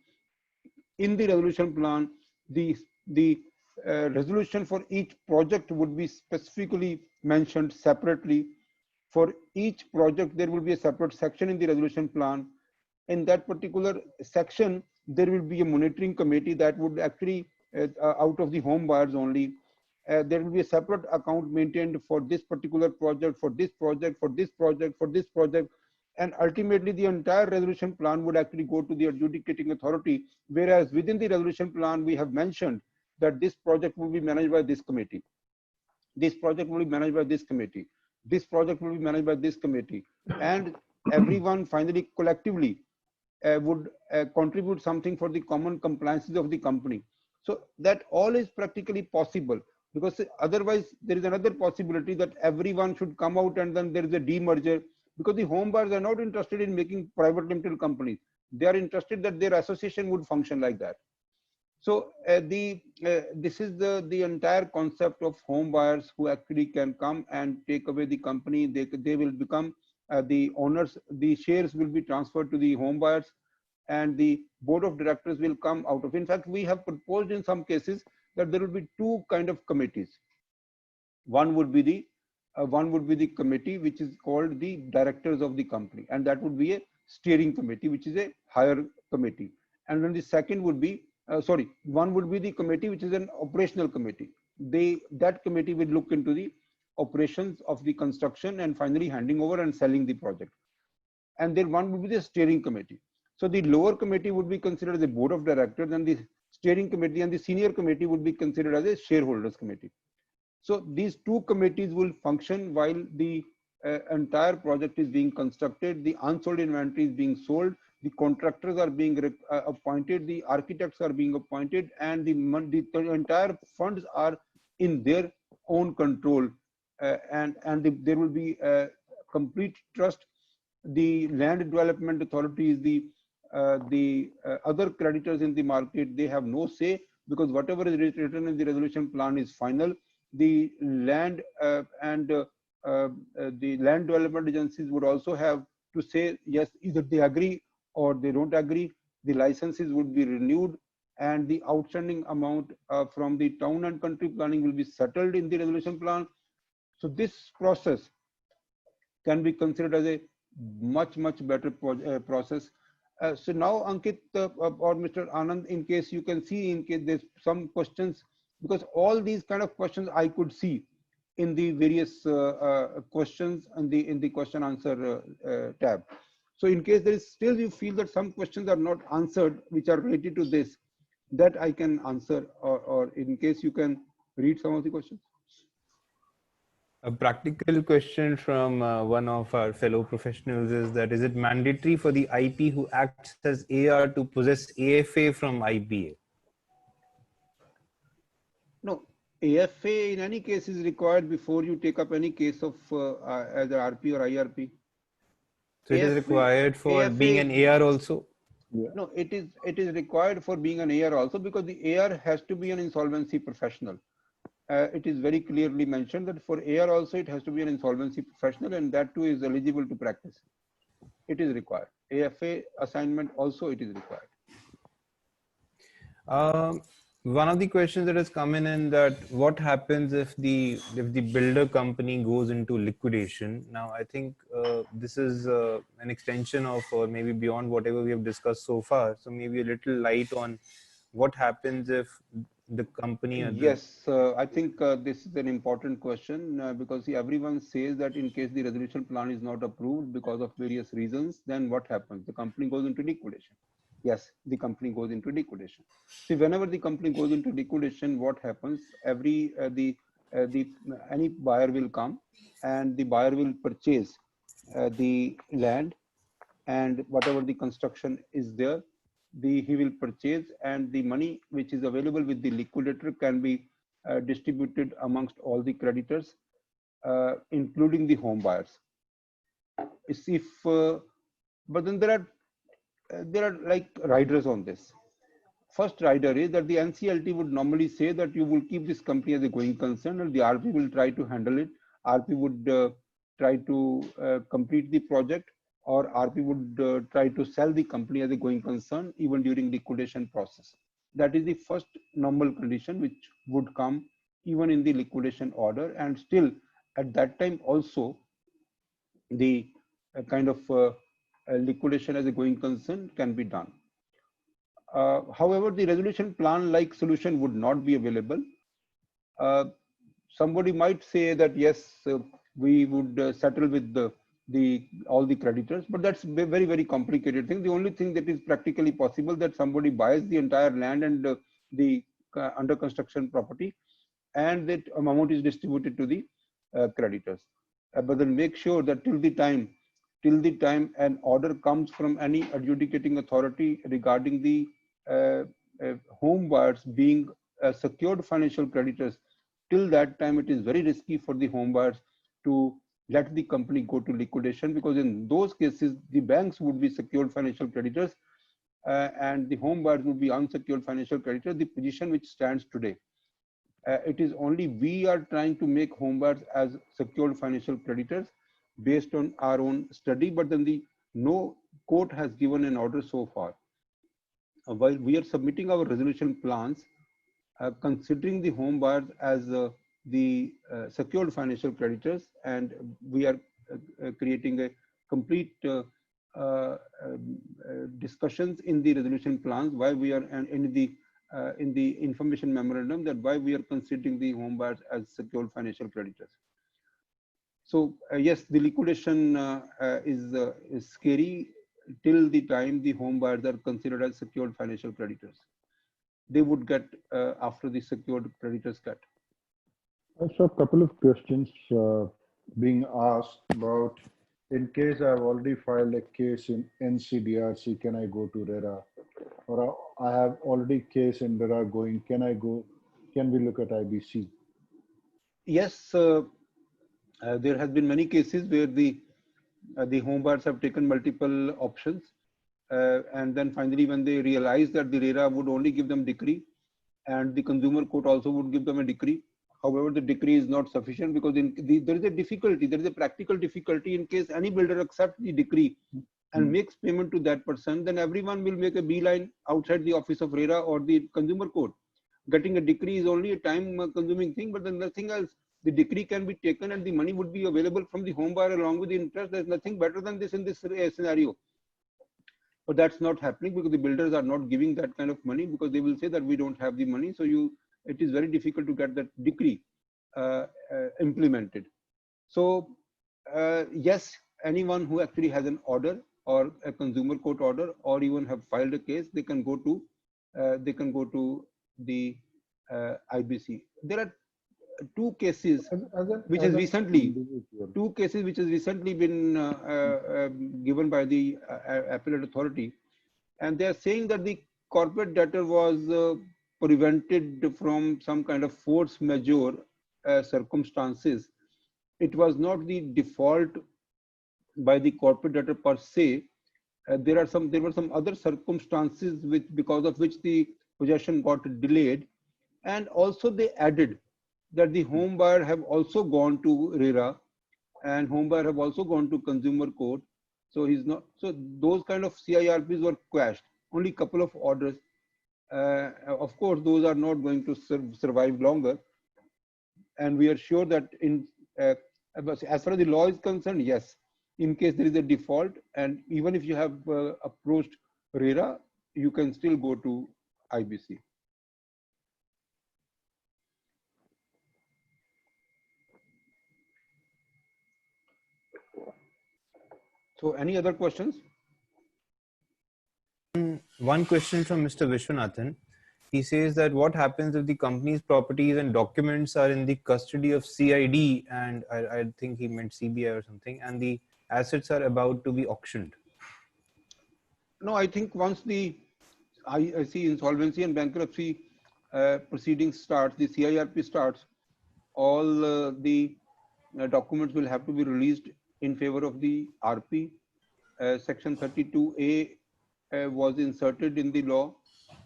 Speaker 1: In the resolution plan, the resolution for each project would be specifically mentioned separately. For each project, there will be a separate section in the resolution plan. In that particular section, there will be a monitoring committee that would actually, out of the home buyers only, there will be a separate account maintained for this particular project, for this project, for this project, for this project. And ultimately, the entire resolution plan would actually go to the adjudicating authority. Whereas within the resolution plan, we have mentioned that this project will be managed by this committee. This project will be managed by this committee. This project will be managed by this committee. And everyone finally collectively would contribute something for the common compliances of the company. So that all is practically possible, because otherwise there is another possibility that everyone should come out and then there is a demerger, because the home buyers are not interested in making private limited companies. They are interested that their association would function like that. So this is the entire concept of home buyers who actually can come and take away the company. They will become the owners. The shares will be transferred to the home buyers, and the board of directors will come out of. In fact, we have proposed in some cases that there will be two kind of committees. One would be the committee which is called the directors of the company, and that would be a steering committee, which is a higher committee. And then the second would be one would be the committee which is an operational committee. That committee will look into the operations of the construction and finally handing over and selling the project. And then one would be the steering committee. So the lower committee would be considered as a board of directors, and the steering committee and the senior committee would be considered as a shareholders committee. So these two committees will function while the entire project is being constructed, the unsold inventory is being sold, the contractors are being appointed, the architects are being appointed, and the entire funds are in their own control, there will be complete trust. The land development authorities, the other creditors in the market, they have no say, because whatever is written in the resolution plan is final. The land the land development agencies would also have to say yes, either they agree or they don't agree. The licenses would be renewed, and the outstanding amount from the town and country planning will be settled in the resolution plan. So this process can be considered as a much better process. So now, Ankit or Mr. Anand, in case you can see, in case there's some questions, because all these kind of questions I could see in the various questions in the question answer tab. So in case there is still you feel that some questions are not answered which are related to this, that I can answer, or in case you can read some of the questions.
Speaker 3: A practical question from one of our fellow professionals is that, is it mandatory for the IP who acts as AR to possess AFA from IPA?
Speaker 1: No, AFA in any case is required before you take up any case of either RP or IRP.
Speaker 3: So it is required for
Speaker 1: AFA
Speaker 3: being an AR also?
Speaker 1: Yeah. No, it is required for being an AR also, because the AR has to be an insolvency professional. It is very clearly mentioned that for AR also it has to be an insolvency professional, and that too is eligible to practice. It is required. AFA assignment also it is required.
Speaker 3: One of the questions that has come in that what happens if the builder company goes into liquidation? Now, I think this is an extension of, or maybe beyond whatever we have discussed so far. So maybe a little light on what happens if the company.
Speaker 1: Yes, I think this is an important question, because everyone says that in case the resolution plan is not approved because of various reasons, then what happens? The company goes into liquidation. Yes, the company goes into liquidation. See, whenever the company goes into liquidation, what happens? Any buyer will come, and the buyer will purchase the land, and whatever the construction is there, he will purchase, and the money which is available with the liquidator can be distributed amongst all the creditors, including the home buyers. But then there are like riders on this. First rider is that the NCLT would normally say that you will keep this company as a going concern, and the RP will try to handle it. RP would try to complete the project, or RP would try to sell the company as a going concern even during liquidation process. That is the first normal condition which would come even in the liquidation order, and still at that time also the kind of liquidation as a going concern can be done. However, the resolution plan like solution would not be available. Somebody might say that yes, we would settle with all the creditors, but that's a very complicated thing. The only thing that is practically possible, that somebody buys the entire land and the under construction property, and that amount is distributed to the creditors. But then make sure that till the time an order comes from any adjudicating authority regarding the home buyers being secured financial creditors, till that time it is very risky for the home buyers to let the company go to liquidation, because in those cases the banks would be secured financial creditors, and the home buyers would be unsecured financial creditors, the position which stands today. It is only we are trying to make home buyers as secured financial creditors based on our own study, but then no court has given an order so far. While we are submitting our resolution plans, considering the home buyers as the secured financial creditors, and we are creating a complete discussions in the resolution plans why we are in the information memorandum that why we are considering the home buyers as secured financial creditors. So yes, the liquidation is scary till the time the home buyers are considered as secured financial creditors. They would get after the secured creditors get.
Speaker 2: I saw a couple of questions being asked about, in case I've already filed a case in NCDRC, can I go to RERA? Or I have already case in RERA going, can we look at IBC?
Speaker 1: Yes, there has been many cases where the home buyers have taken multiple options, and then finally when they realize that the RERA would only give them decree, and the consumer court also would give them a decree. However, the decree is not sufficient because there is a difficulty, there is a practical difficulty. In case any builder accepts the decree and makes payment to that person, then everyone will make a beeline outside the office of RERA or the consumer court. Getting a decree is only a time consuming thing, but then nothing else. The decree can be taken and the money would be available from the home buyer along with the interest. There's nothing better than this in this scenario. But that's not happening because the builders are not giving that kind of money, because they will say that we don't have the money. So it is very difficult to get that decree implemented. So yes, anyone who actually has an order or a consumer court order or even have filed a case, they can go to the IBC. There are two cases which has recently been given by the appellate authority, and they are saying that the corporate debtor was prevented from some kind of force majeure circumstances. It was not the default by the corporate debtor per se. There were some other circumstances because of which the possession got delayed, and also they added that the home buyer have also gone to RERA and home buyer have also gone to consumer court. So those kind of CIRPs were quashed. Only a couple of orders. Of course, those are not going to survive longer. And we are sure that as far as the law is concerned, yes, in case there is a default, and even if you have approached RERA, you can still go to IBC. So any other questions?
Speaker 3: One question from Mr. Vishwanathan. He says that what happens if the company's properties and documents are in the custody of CID, and I think he meant CBI or something, and the assets are about to be auctioned?
Speaker 1: No, I think once I see insolvency and bankruptcy proceedings starts, the CIRP starts, all the documents will have to be released in favor of the RP. Section 32A was inserted in the law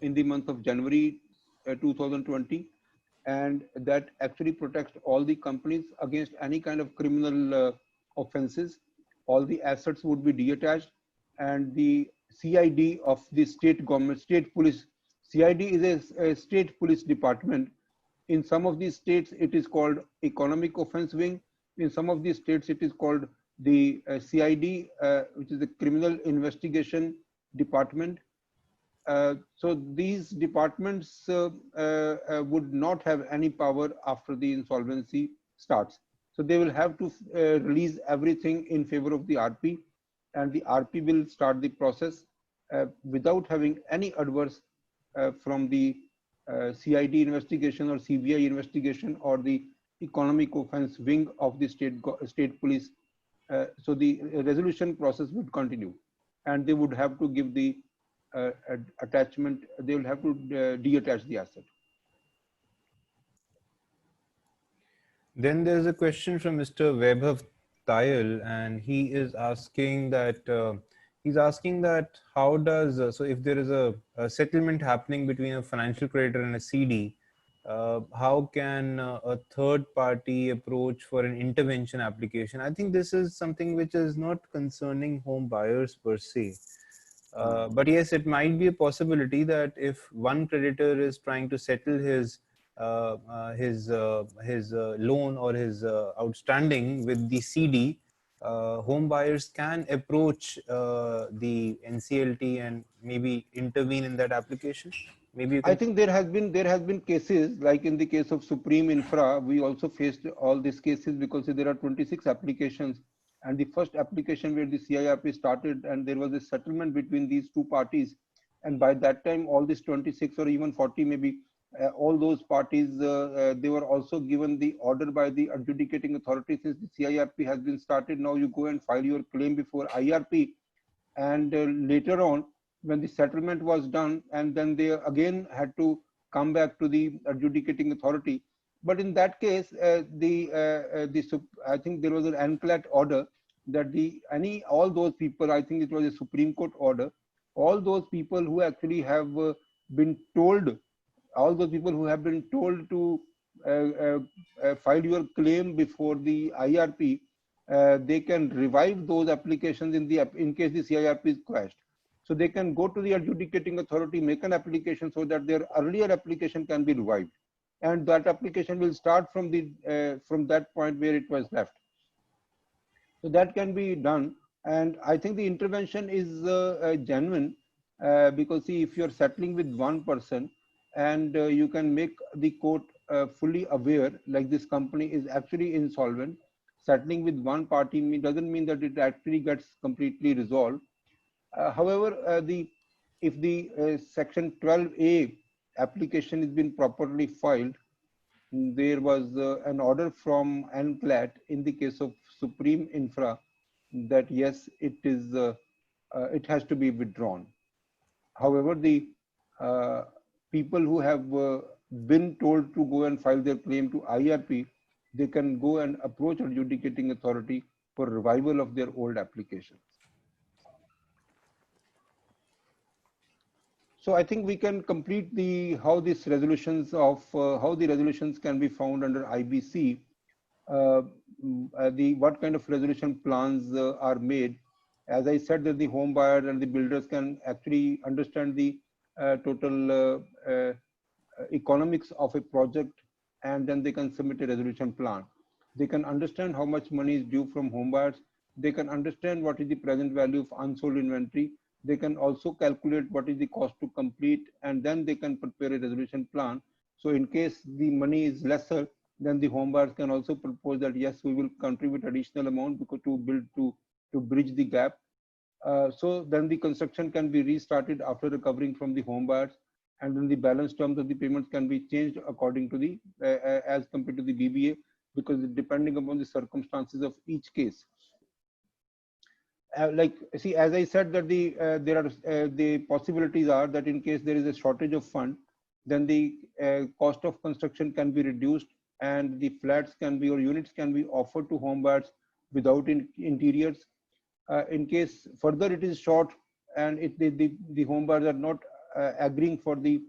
Speaker 1: in the month of January 2020, and that actually protects all the companies against any kind of criminal offenses. All the assets would be detached, and the CID of the state government, state police, CID is a state police department. In some of these states, it is called Economic Offense Wing. In some of these states, it is called the CID, which is the Criminal Investigation Department. So these departments would not have any power after the insolvency starts. So they will have to release everything in favor of the RP, and the RP will start the process without having any adverse from the CID investigation or CBI investigation or the Economic Offense Wing of the state police. So the resolution process would continue, and they would have to give the attachment. They will have to detach the asset.
Speaker 3: Then there's a question from Mr. Vaibhav Tayal, and he is asking that He's asking that how does, so if there is a settlement happening between a financial creditor and a CD, how can a third party approach for an intervention application? I think this is something which is not concerning home buyers per se. But yes, it might be a possibility that if one creditor is trying to settle his loan or his outstanding with the CD, home buyers can approach the NCLT and maybe intervene in that application. Maybe you can.
Speaker 1: I think there has been cases like in the case of Supreme Infra, we also faced all these cases because there are 26 applications, and the first application where the CIRP started and there was a settlement between these two parties, and by that time all these 26 or even 40 maybe all those parties they were also given the order by the adjudicating authority. Since the CIRP has been started, now you go and file your claim before IRP, and later on when the settlement was done, and then they again had to come back to the adjudicating authority. But in that case, I think there was an ANCLAT order that all those people, I think it was a Supreme Court order, all those people who actually have been told, all those people who have been told to file your claim before the IRP, they can revive those applications in case the CIRP is crashed. So they can go to the adjudicating authority, make an application so that their earlier application can be revived, and that application will start from that point where it was left. So that can be done, and I think the intervention is genuine because see, if you're settling with one person and you can make the court fully aware, like this company is actually insolvent, settling with one party doesn't mean that it actually gets completely resolved. However, if the section 12A application has been properly filed, there was an order from ANCLAT in the case of Supreme Infra that yes, it has to be withdrawn. However, the people who have been told to go and file their claim to IRP, they can go and approach adjudicating authority for revival of their old applications. So I think we can complete how the resolutions can be found under IBC. What kind of resolution plans are made. As I said, that the home buyer and the builders can actually understand the total economics of a project, and then they can submit a resolution plan. They can understand how much money is due from home buyers. They can understand what is the present value of unsold inventory. They can also calculate what is the cost to complete, and then they can prepare a resolution plan. So in case the money is lesser, then the home buyers can also propose that yes, we will contribute additional amount to bridge the gap. So then the construction can be restarted after recovering from the home buyers, and then the balance terms of the payments can be changed according to the as compared to the BBA, because depending upon the circumstances of each case. Like see, as I said, that the possibilities are that in case there is a shortage of fund, then the cost of construction can be reduced, and the flats can be or units can be offered to home buyers without interiors. In case further it is short and the home buyers are not agreeing for the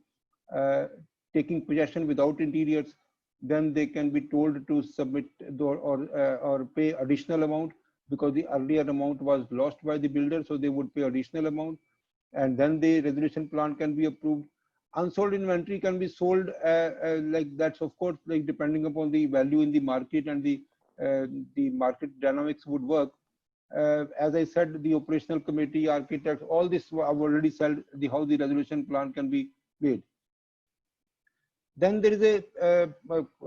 Speaker 1: taking possession without interiors, then they can be told to submit or pay additional amount, because the earlier amount was lost by the builder, so they would pay additional amount, and then the resolution plan can be approved. Unsold inventory can be sold, like that's of course like depending upon the value in the market, and the market dynamics would work. As I said, the operational committee, architects, all this I've already said how the resolution plan can be made. Then there is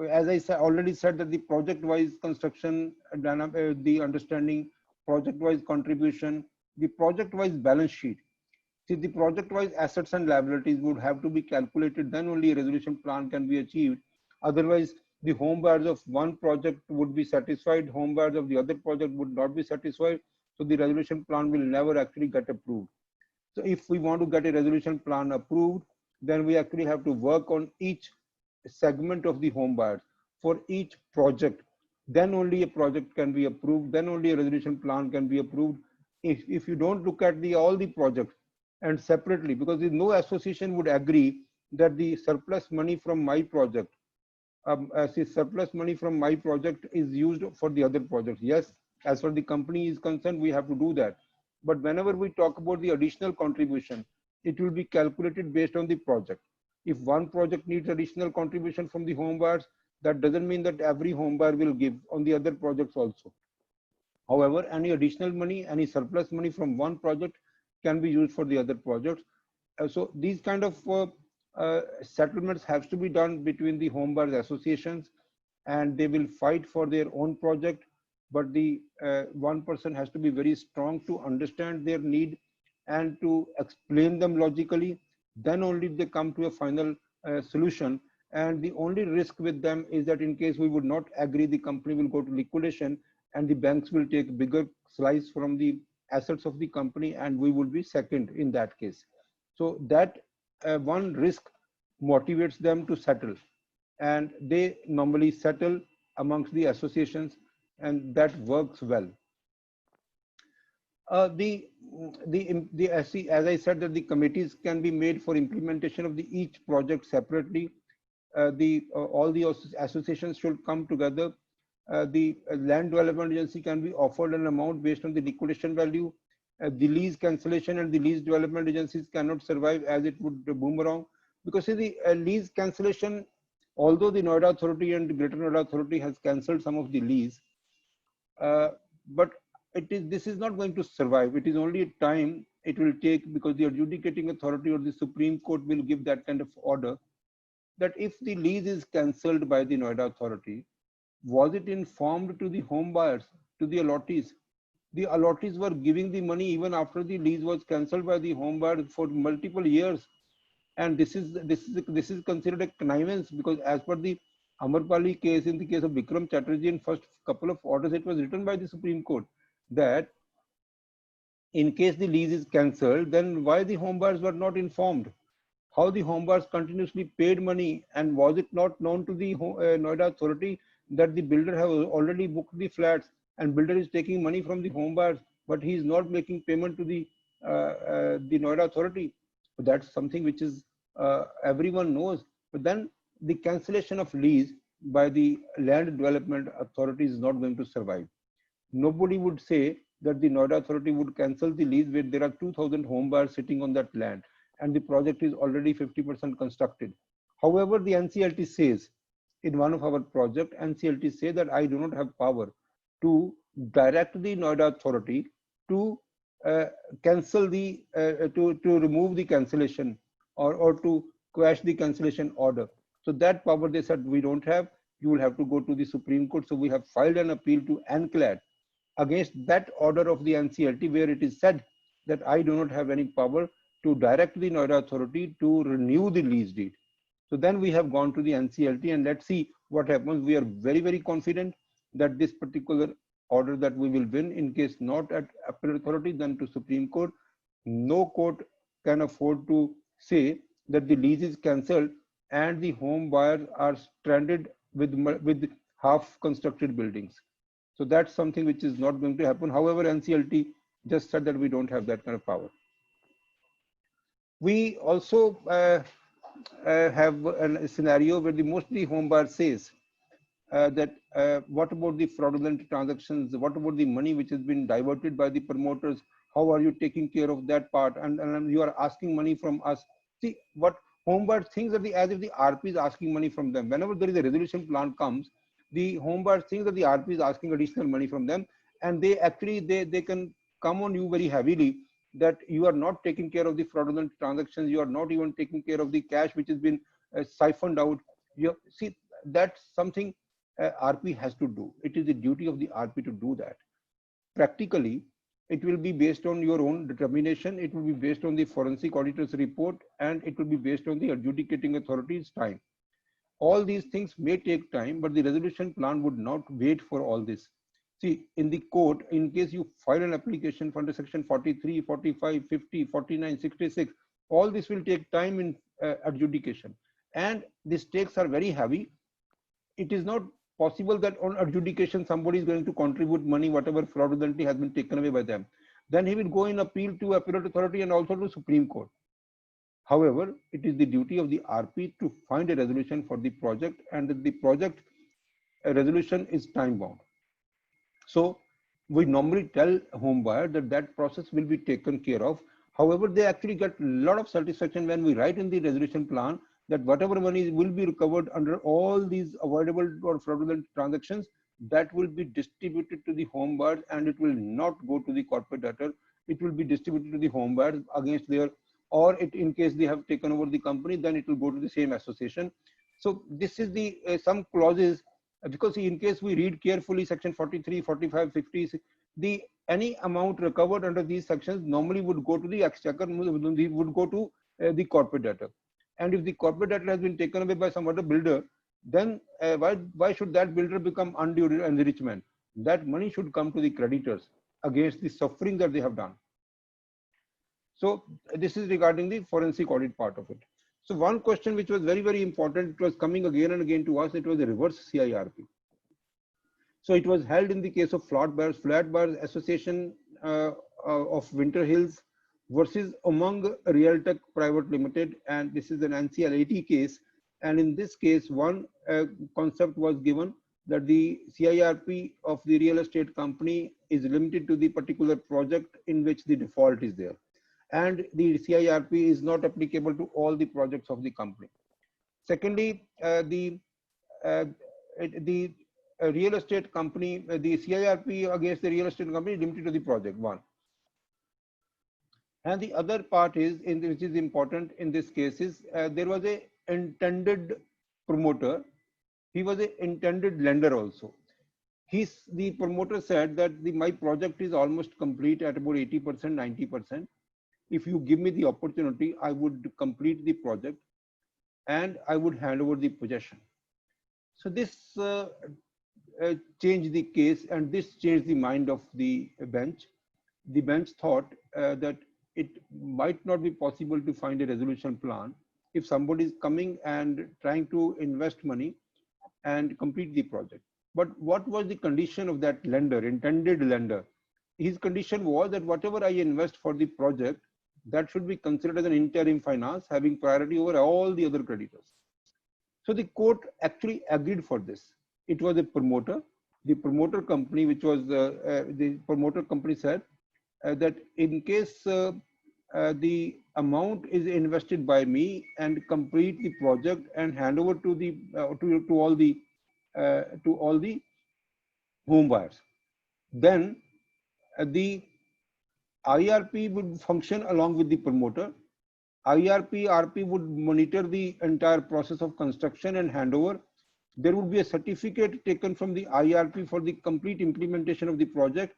Speaker 1: as I already said, that the project-wise construction, the understanding, project-wise contribution, the project-wise balance sheet. See, the project-wise assets and liabilities would have to be calculated, then only a resolution plan can be achieved. Otherwise, the home buyers of one project would be satisfied, home buyers of the other project would not be satisfied, so the resolution plan will never actually get approved. So if we want to get a resolution plan approved, then we actually have to work on each segment of the home buyers for each project. Then only a project can be approved, then only a resolution plan can be approved. if you don't look at all the projects and separately, because no association would agree that the surplus money from my project, as the surplus money from my project is used for the other projects. Yes, as far as the company is concerned, we have to do that. But whenever we talk about the additional contribution, it will be calculated based on the project. If one project needs additional contribution from the home buyers, that doesn't mean that every home buyer will give on the other projects also. However, any additional money, any surplus money from one project can be used for the other projects. So these kind of settlements have to be done between the home buyers associations, and they will fight for their own project. But the one person has to be very strong to understand their need and to explain them logically. Then only they come to a final solution. And the only risk with them is that in case we would not agree, the company will go to liquidation and the banks will take bigger slice from the assets of the company, and we will be second in that case. So that one risk motivates them to settle, and they normally settle amongst the associations, and that works well. As I said, that the committees can be made for implementation of each project separately. All the associations should come together. The land development agency can be offered an amount based on the liquidation value. The lease cancellation and the lease development agencies cannot survive, as it would boomerang, because see, the lease cancellation, although the Noida Authority and the Greater Noida Authority has cancelled some of the lease, but this is not going to survive. It is only a time it will take, because the adjudicating authority or the Supreme Court will give that kind of order, that if the lease is cancelled by the Noida Authority, was it informed to the home buyers, to the allottees? The allottees were giving the money even after the lease was cancelled by the home buyer for multiple years, and this is considered a connivance, because as per the Amarpali case, in the case of Vikram Chatterjee, in first couple of orders, it was written by the Supreme Court that in case the lease is cancelled, then why the home buyers were not informed? How the home buyers continuously paid money, and was it not known to the Noida Authority that the builder have already booked the flats and builder is taking money from the home buyers, but he is not making payment to the Noida Authority? So that's something which is everyone knows. But then the cancellation of lease by the Land Development Authority is not going to survive. Nobody would say that the Noida Authority would cancel the lease where there are 2,000 home buyers sitting on that land and the project is already 50% constructed. However, the NCLT says in one of our projects, NCLT say that I do not have power to direct the Noida Authority to cancel the, to remove the cancellation or to quash the cancellation order. So that power they said we don't have. You will have to go to the Supreme Court. So we have filed an appeal to NCLAT against that order of the NCLT, where it is said that I do not have any power to direct the Noida Authority to renew the lease deed. So then we have gone to the NCLT, and let's see what happens. We are very, very confident that this particular order that we will win. In case not at Appellate Authority, then to Supreme Court. No court can afford to say that the lease is cancelled and the home buyers are stranded with half constructed buildings. So that's something which is not going to happen. However, NCLT just said that we don't have that kind of power. We also have a scenario where the mostly home buyer says that what about the fraudulent transactions? What about the money which has been diverted by the promoters? How are you taking care of that part? And you are asking money from us. See, what home buyer thinks that as if the RP is asking money from them. Whenever there is a resolution plan comes, the home buyer thinks that the RP is asking additional money from them, and they actually they can come on you very heavily, that you are not taking care of the fraudulent transactions, you are not even taking care of the cash which has been siphoned out. You see, that's something RP has to do. It is the duty of the RP to do that. Practically, it will be based on your own determination, it will be based on the forensic auditor's report, and it will be based on the adjudicating authority's time. All these things may take time, but the resolution plan would not wait for all this. See, in the court, in case you file an application under section 43, 45, 50, 49, 66, all this will take time in adjudication. And the stakes are very heavy. It is not possible that on adjudication, somebody is going to contribute money, whatever fraudulently has been taken away by them. then he will go in appeal to appellate authority and also to Supreme Court. However, it is the duty of the RP to find a resolution for the project, and the project resolution is time bound. So we normally tell home buyer that that process will be taken care of. However, they actually get a lot of satisfaction when we write in the resolution plan that whatever money will be recovered under all these avoidable or fraudulent transactions, that will be distributed to the home buyers, and it will not go to the corporate debtor. It will be distributed to the home buyers against their, or it, in case they have taken over the company, then it will go to the same association. So this is the some clauses, because in case we read carefully section 43, 45, 50, the any amount recovered under these sections normally would go to the exchequer, would go to the corporate debtor. And if the corporate debtor has been taken away by some other builder, then why should that builder become undue enrichment? That money should come to the creditors against the suffering that they have done. So this is regarding the forensic audit part of it. So one question which was very, very important, it was coming again and again to us, it was the reverse CIRP. So it was held in the case of Flat Buyers Association of Winter Hills versus Umang Realtech Private Limited, and this is an NCL 80 case. And in this case, one concept was given that the CIRP of the real estate company is limited to the particular project in which the default is there, and the CIRP is not applicable to all the projects of the company. Secondly, the real estate company, the CIRP against the real estate company is limited to the project one. And the other part is, which is important in this case, is there was a intended promoter. He was an intended lender also. The promoter said that my project is almost complete at about 80%, 90%. If you give me the opportunity, I would complete the project and I would hand over the possession. So this changed the case, and this changed the mind of the bench. The bench thought that it might not be possible to find a resolution plan if somebody is coming and trying to invest money and complete the project. But what was the condition of that lender, intended lender? His condition was that whatever I invest for the project, that should be considered as an interim finance having priority over all the other creditors. So the court actually agreed for this. It was a promoter. The promoter company, which was the promoter company, said that in case the amount is invested by me and complete the project and hand over to the to all the home buyers, then the IRP would function along with the promoter. RP would monitor the entire process of construction and handover. There would be a certificate taken from the IRP for the complete implementation of the project,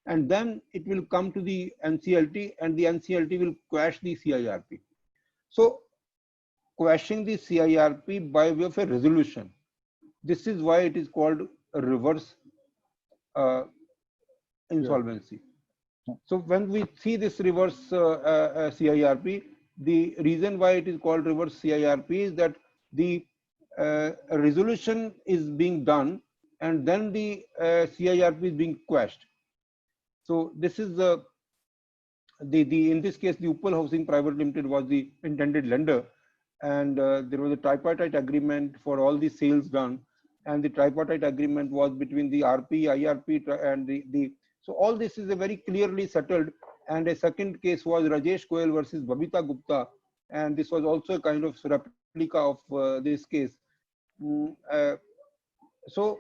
Speaker 1: and then it will come to the NCLT, and the NCLT will quash the CIRP. So quashing the CIRP by way of a resolution. This is why it is called a reverse insolvency. So when we see this reverse CIRP, the reason why it is called reverse CIRP is that the resolution is being done and then the CIRP is being quashed. So this is in this case, the Uppal Housing Private Limited was the intended lender, and there was a tripartite agreement for all the sales done, and the tripartite agreement was between the RP, IRP, and so all this is a very clearly settled. And a second case was Rajesh Goyal versus Babita Gupta, and this was also a kind of replica of this case. So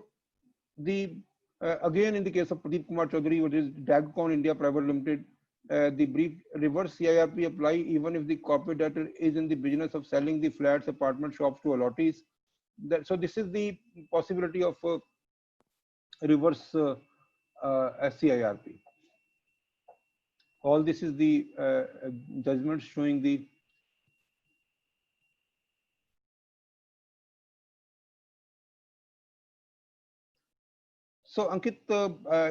Speaker 1: the again in the case of Pradeep Kumar Chaudhary, which is Dagcon India Private Limited, the brief reverse CIRP apply even if the corporate debtor is in the business of selling the flats, apartment shops to allottees. So this is the possibility of reverse CIRP. All this is the judgment showing the So Ankit,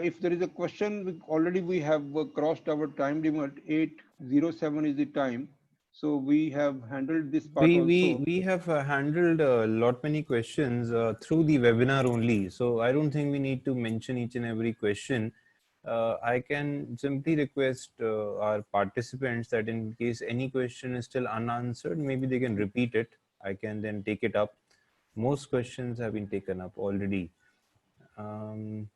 Speaker 1: if there is a question, already we have crossed our time limit. 8:07 is the time. So we have handled this part also.
Speaker 3: We have handled a lot many questions through the webinar only. So I don't think we need to mention each and every question. I can simply request our participants that in case any question is still unanswered, maybe they can repeat it. I can then take it up. Most questions have been taken up already. And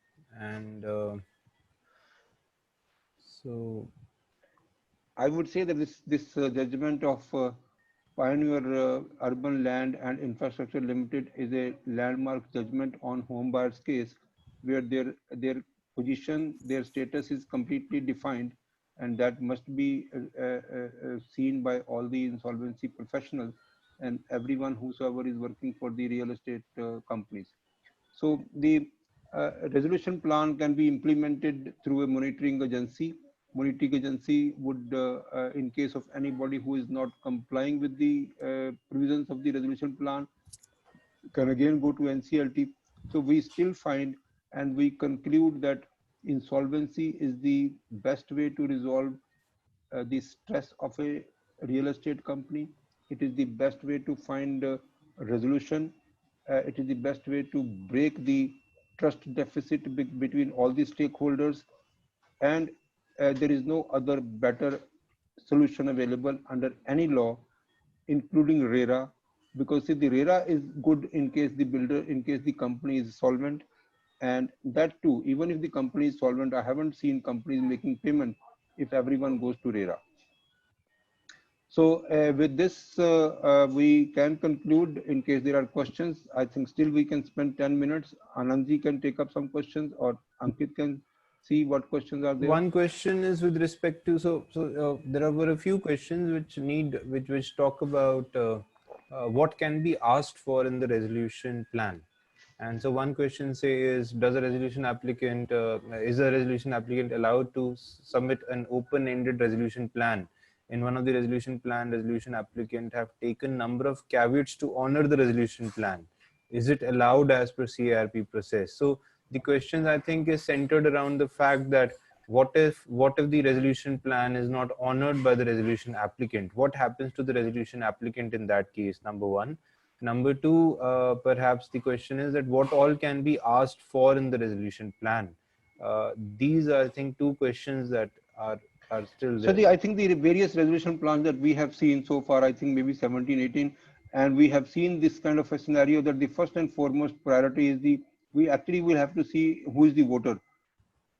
Speaker 3: so
Speaker 1: I would say that this judgment of Pioneer Urban Land and Infrastructure Limited is a landmark judgment on home buyers case, where their position, their status is completely defined, and that must be seen by all the insolvency professionals and everyone whosoever is working for the real estate companies. So the resolution plan can be implemented through a monitoring agency. Monitoring agency would, in case of anybody who is not complying with the provisions of the resolution plan, can again go to NCLT. So we still find and we conclude that insolvency is the best way to resolve the stress of a real estate company. It is the best way to find a resolution. It is the best way to break the trust deficit between all the stakeholders. And there is no other better solution available under any law, including RERA, because see, the RERA is good in case the builder, in case the company is solvent. And that too, even if the company is solvent, I haven't seen companies making payment if everyone goes to RERA. So with this, we can conclude. In case there are questions, I think still we can spend 10 minutes. Anandji can take up some questions, or Ankit can see what questions are there.
Speaker 3: One question is with respect to, there were a few questions which talk about what can be asked for in the resolution plan. And so one question is a resolution applicant allowed to submit an open-ended resolution plan? In one of the resolution applicant have taken number of caveats to honor the resolution plan. Is it allowed as per CIRP process? So the question, I think, is centered around the fact that what if the resolution plan is not honored by the resolution applicant? What happens to the resolution applicant in that case? Number one. Number two, perhaps the question is that what all can be asked for in the resolution plan? These are, I think, two questions that are still there.
Speaker 1: So I think the various resolution plans that we have seen so far, I think maybe 17, 18, and we have seen this kind of a scenario that the first and foremost priority is we actually will have to see who is the voter.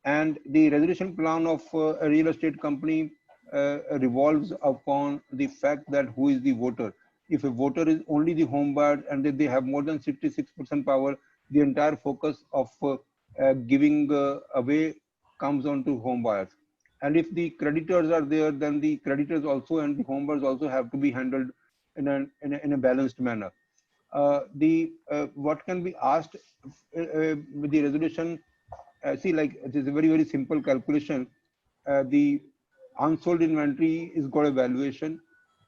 Speaker 1: And the resolution plan of a real estate company revolves upon the fact that who is the voter. If a voter is only the home buyer and they have more than 66% power, the entire focus of giving away comes on to home buyers. And if the creditors are there, then the creditors also and the home buyers also have to be handled in a balanced manner. What can be asked with the resolution? See, like it is a very, very simple calculation. The unsold inventory is got a valuation.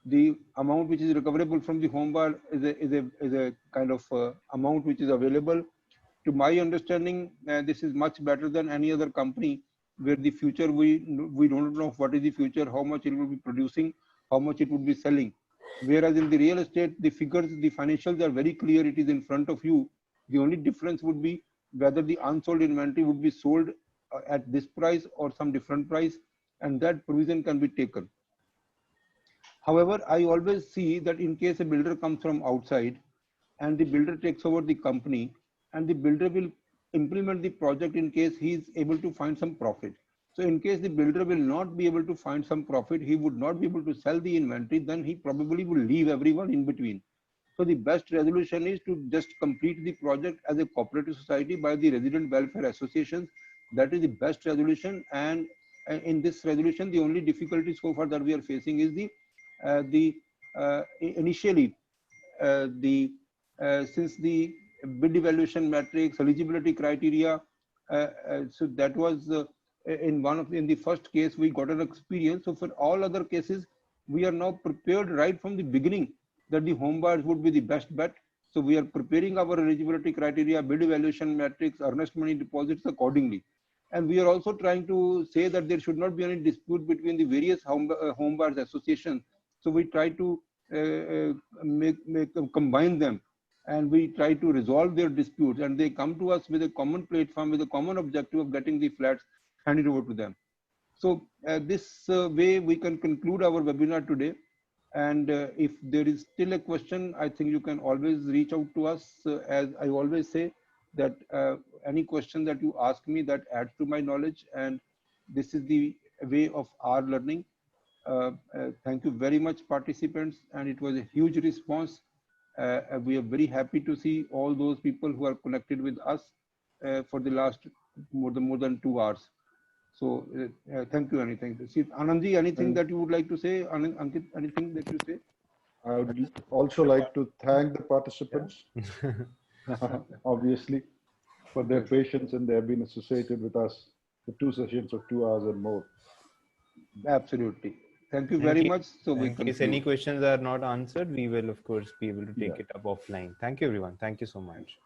Speaker 1: The amount which is recoverable from the home buyer is a kind of amount which is available. To my understanding, this is much better than any other company where the future we don't know what is the future, how much it will be producing, how much it would be selling. Whereas in the real estate, the figures, the financials are very clear. It is in front of you. The only difference would be whether the unsold inventory would be sold at this price or some different price, and that provision can be taken. However, I always see that in case a builder comes from outside and the builder takes over the company, and the builder will implement the project in case he is able to find some profit. So in case the builder will not be able to find some profit, he would not be able to sell the inventory, then he probably will leave everyone in between. So the best resolution is to just complete the project as a cooperative society by the resident welfare associations. That is the best resolution. And in this resolution, the only difficulty so far that we are facing is initially since the bid evaluation matrix, eligibility criteria. So that was in the first case we got an experience. So for all other cases, we are now prepared right from the beginning that the home buyers would be the best bet. So we are preparing our eligibility criteria, bid evaluation matrix, earnest money deposits accordingly. And we are also trying to say that there should not be any dispute between the various home buyers associations. So we try to combine them, and we try to resolve their disputes, and they come to us with a common platform, with a common objective of getting the flats. hand it over to them. So this way we can conclude our webinar today. And if there is still a question, I think you can always reach out to us. As I always say, that any question that you ask me, that adds to my knowledge, and this is the way of our learning. Thank you very much, participants, and it was a huge response. We are very happy to see all those people who are connected with us for the last more than 2 hours. So thank you. Anything, see, Anandji, anything that you would like to say? Ankit, anything that you say?
Speaker 2: I would also like to thank the participants, obviously, for their patience, and they have been associated with us for 2 sessions of 2 hours and more.
Speaker 1: Absolutely. Thank you very much. So we
Speaker 3: in case any questions are not answered, we will of course be able to take it up offline. Thank you, everyone. Thank you so much.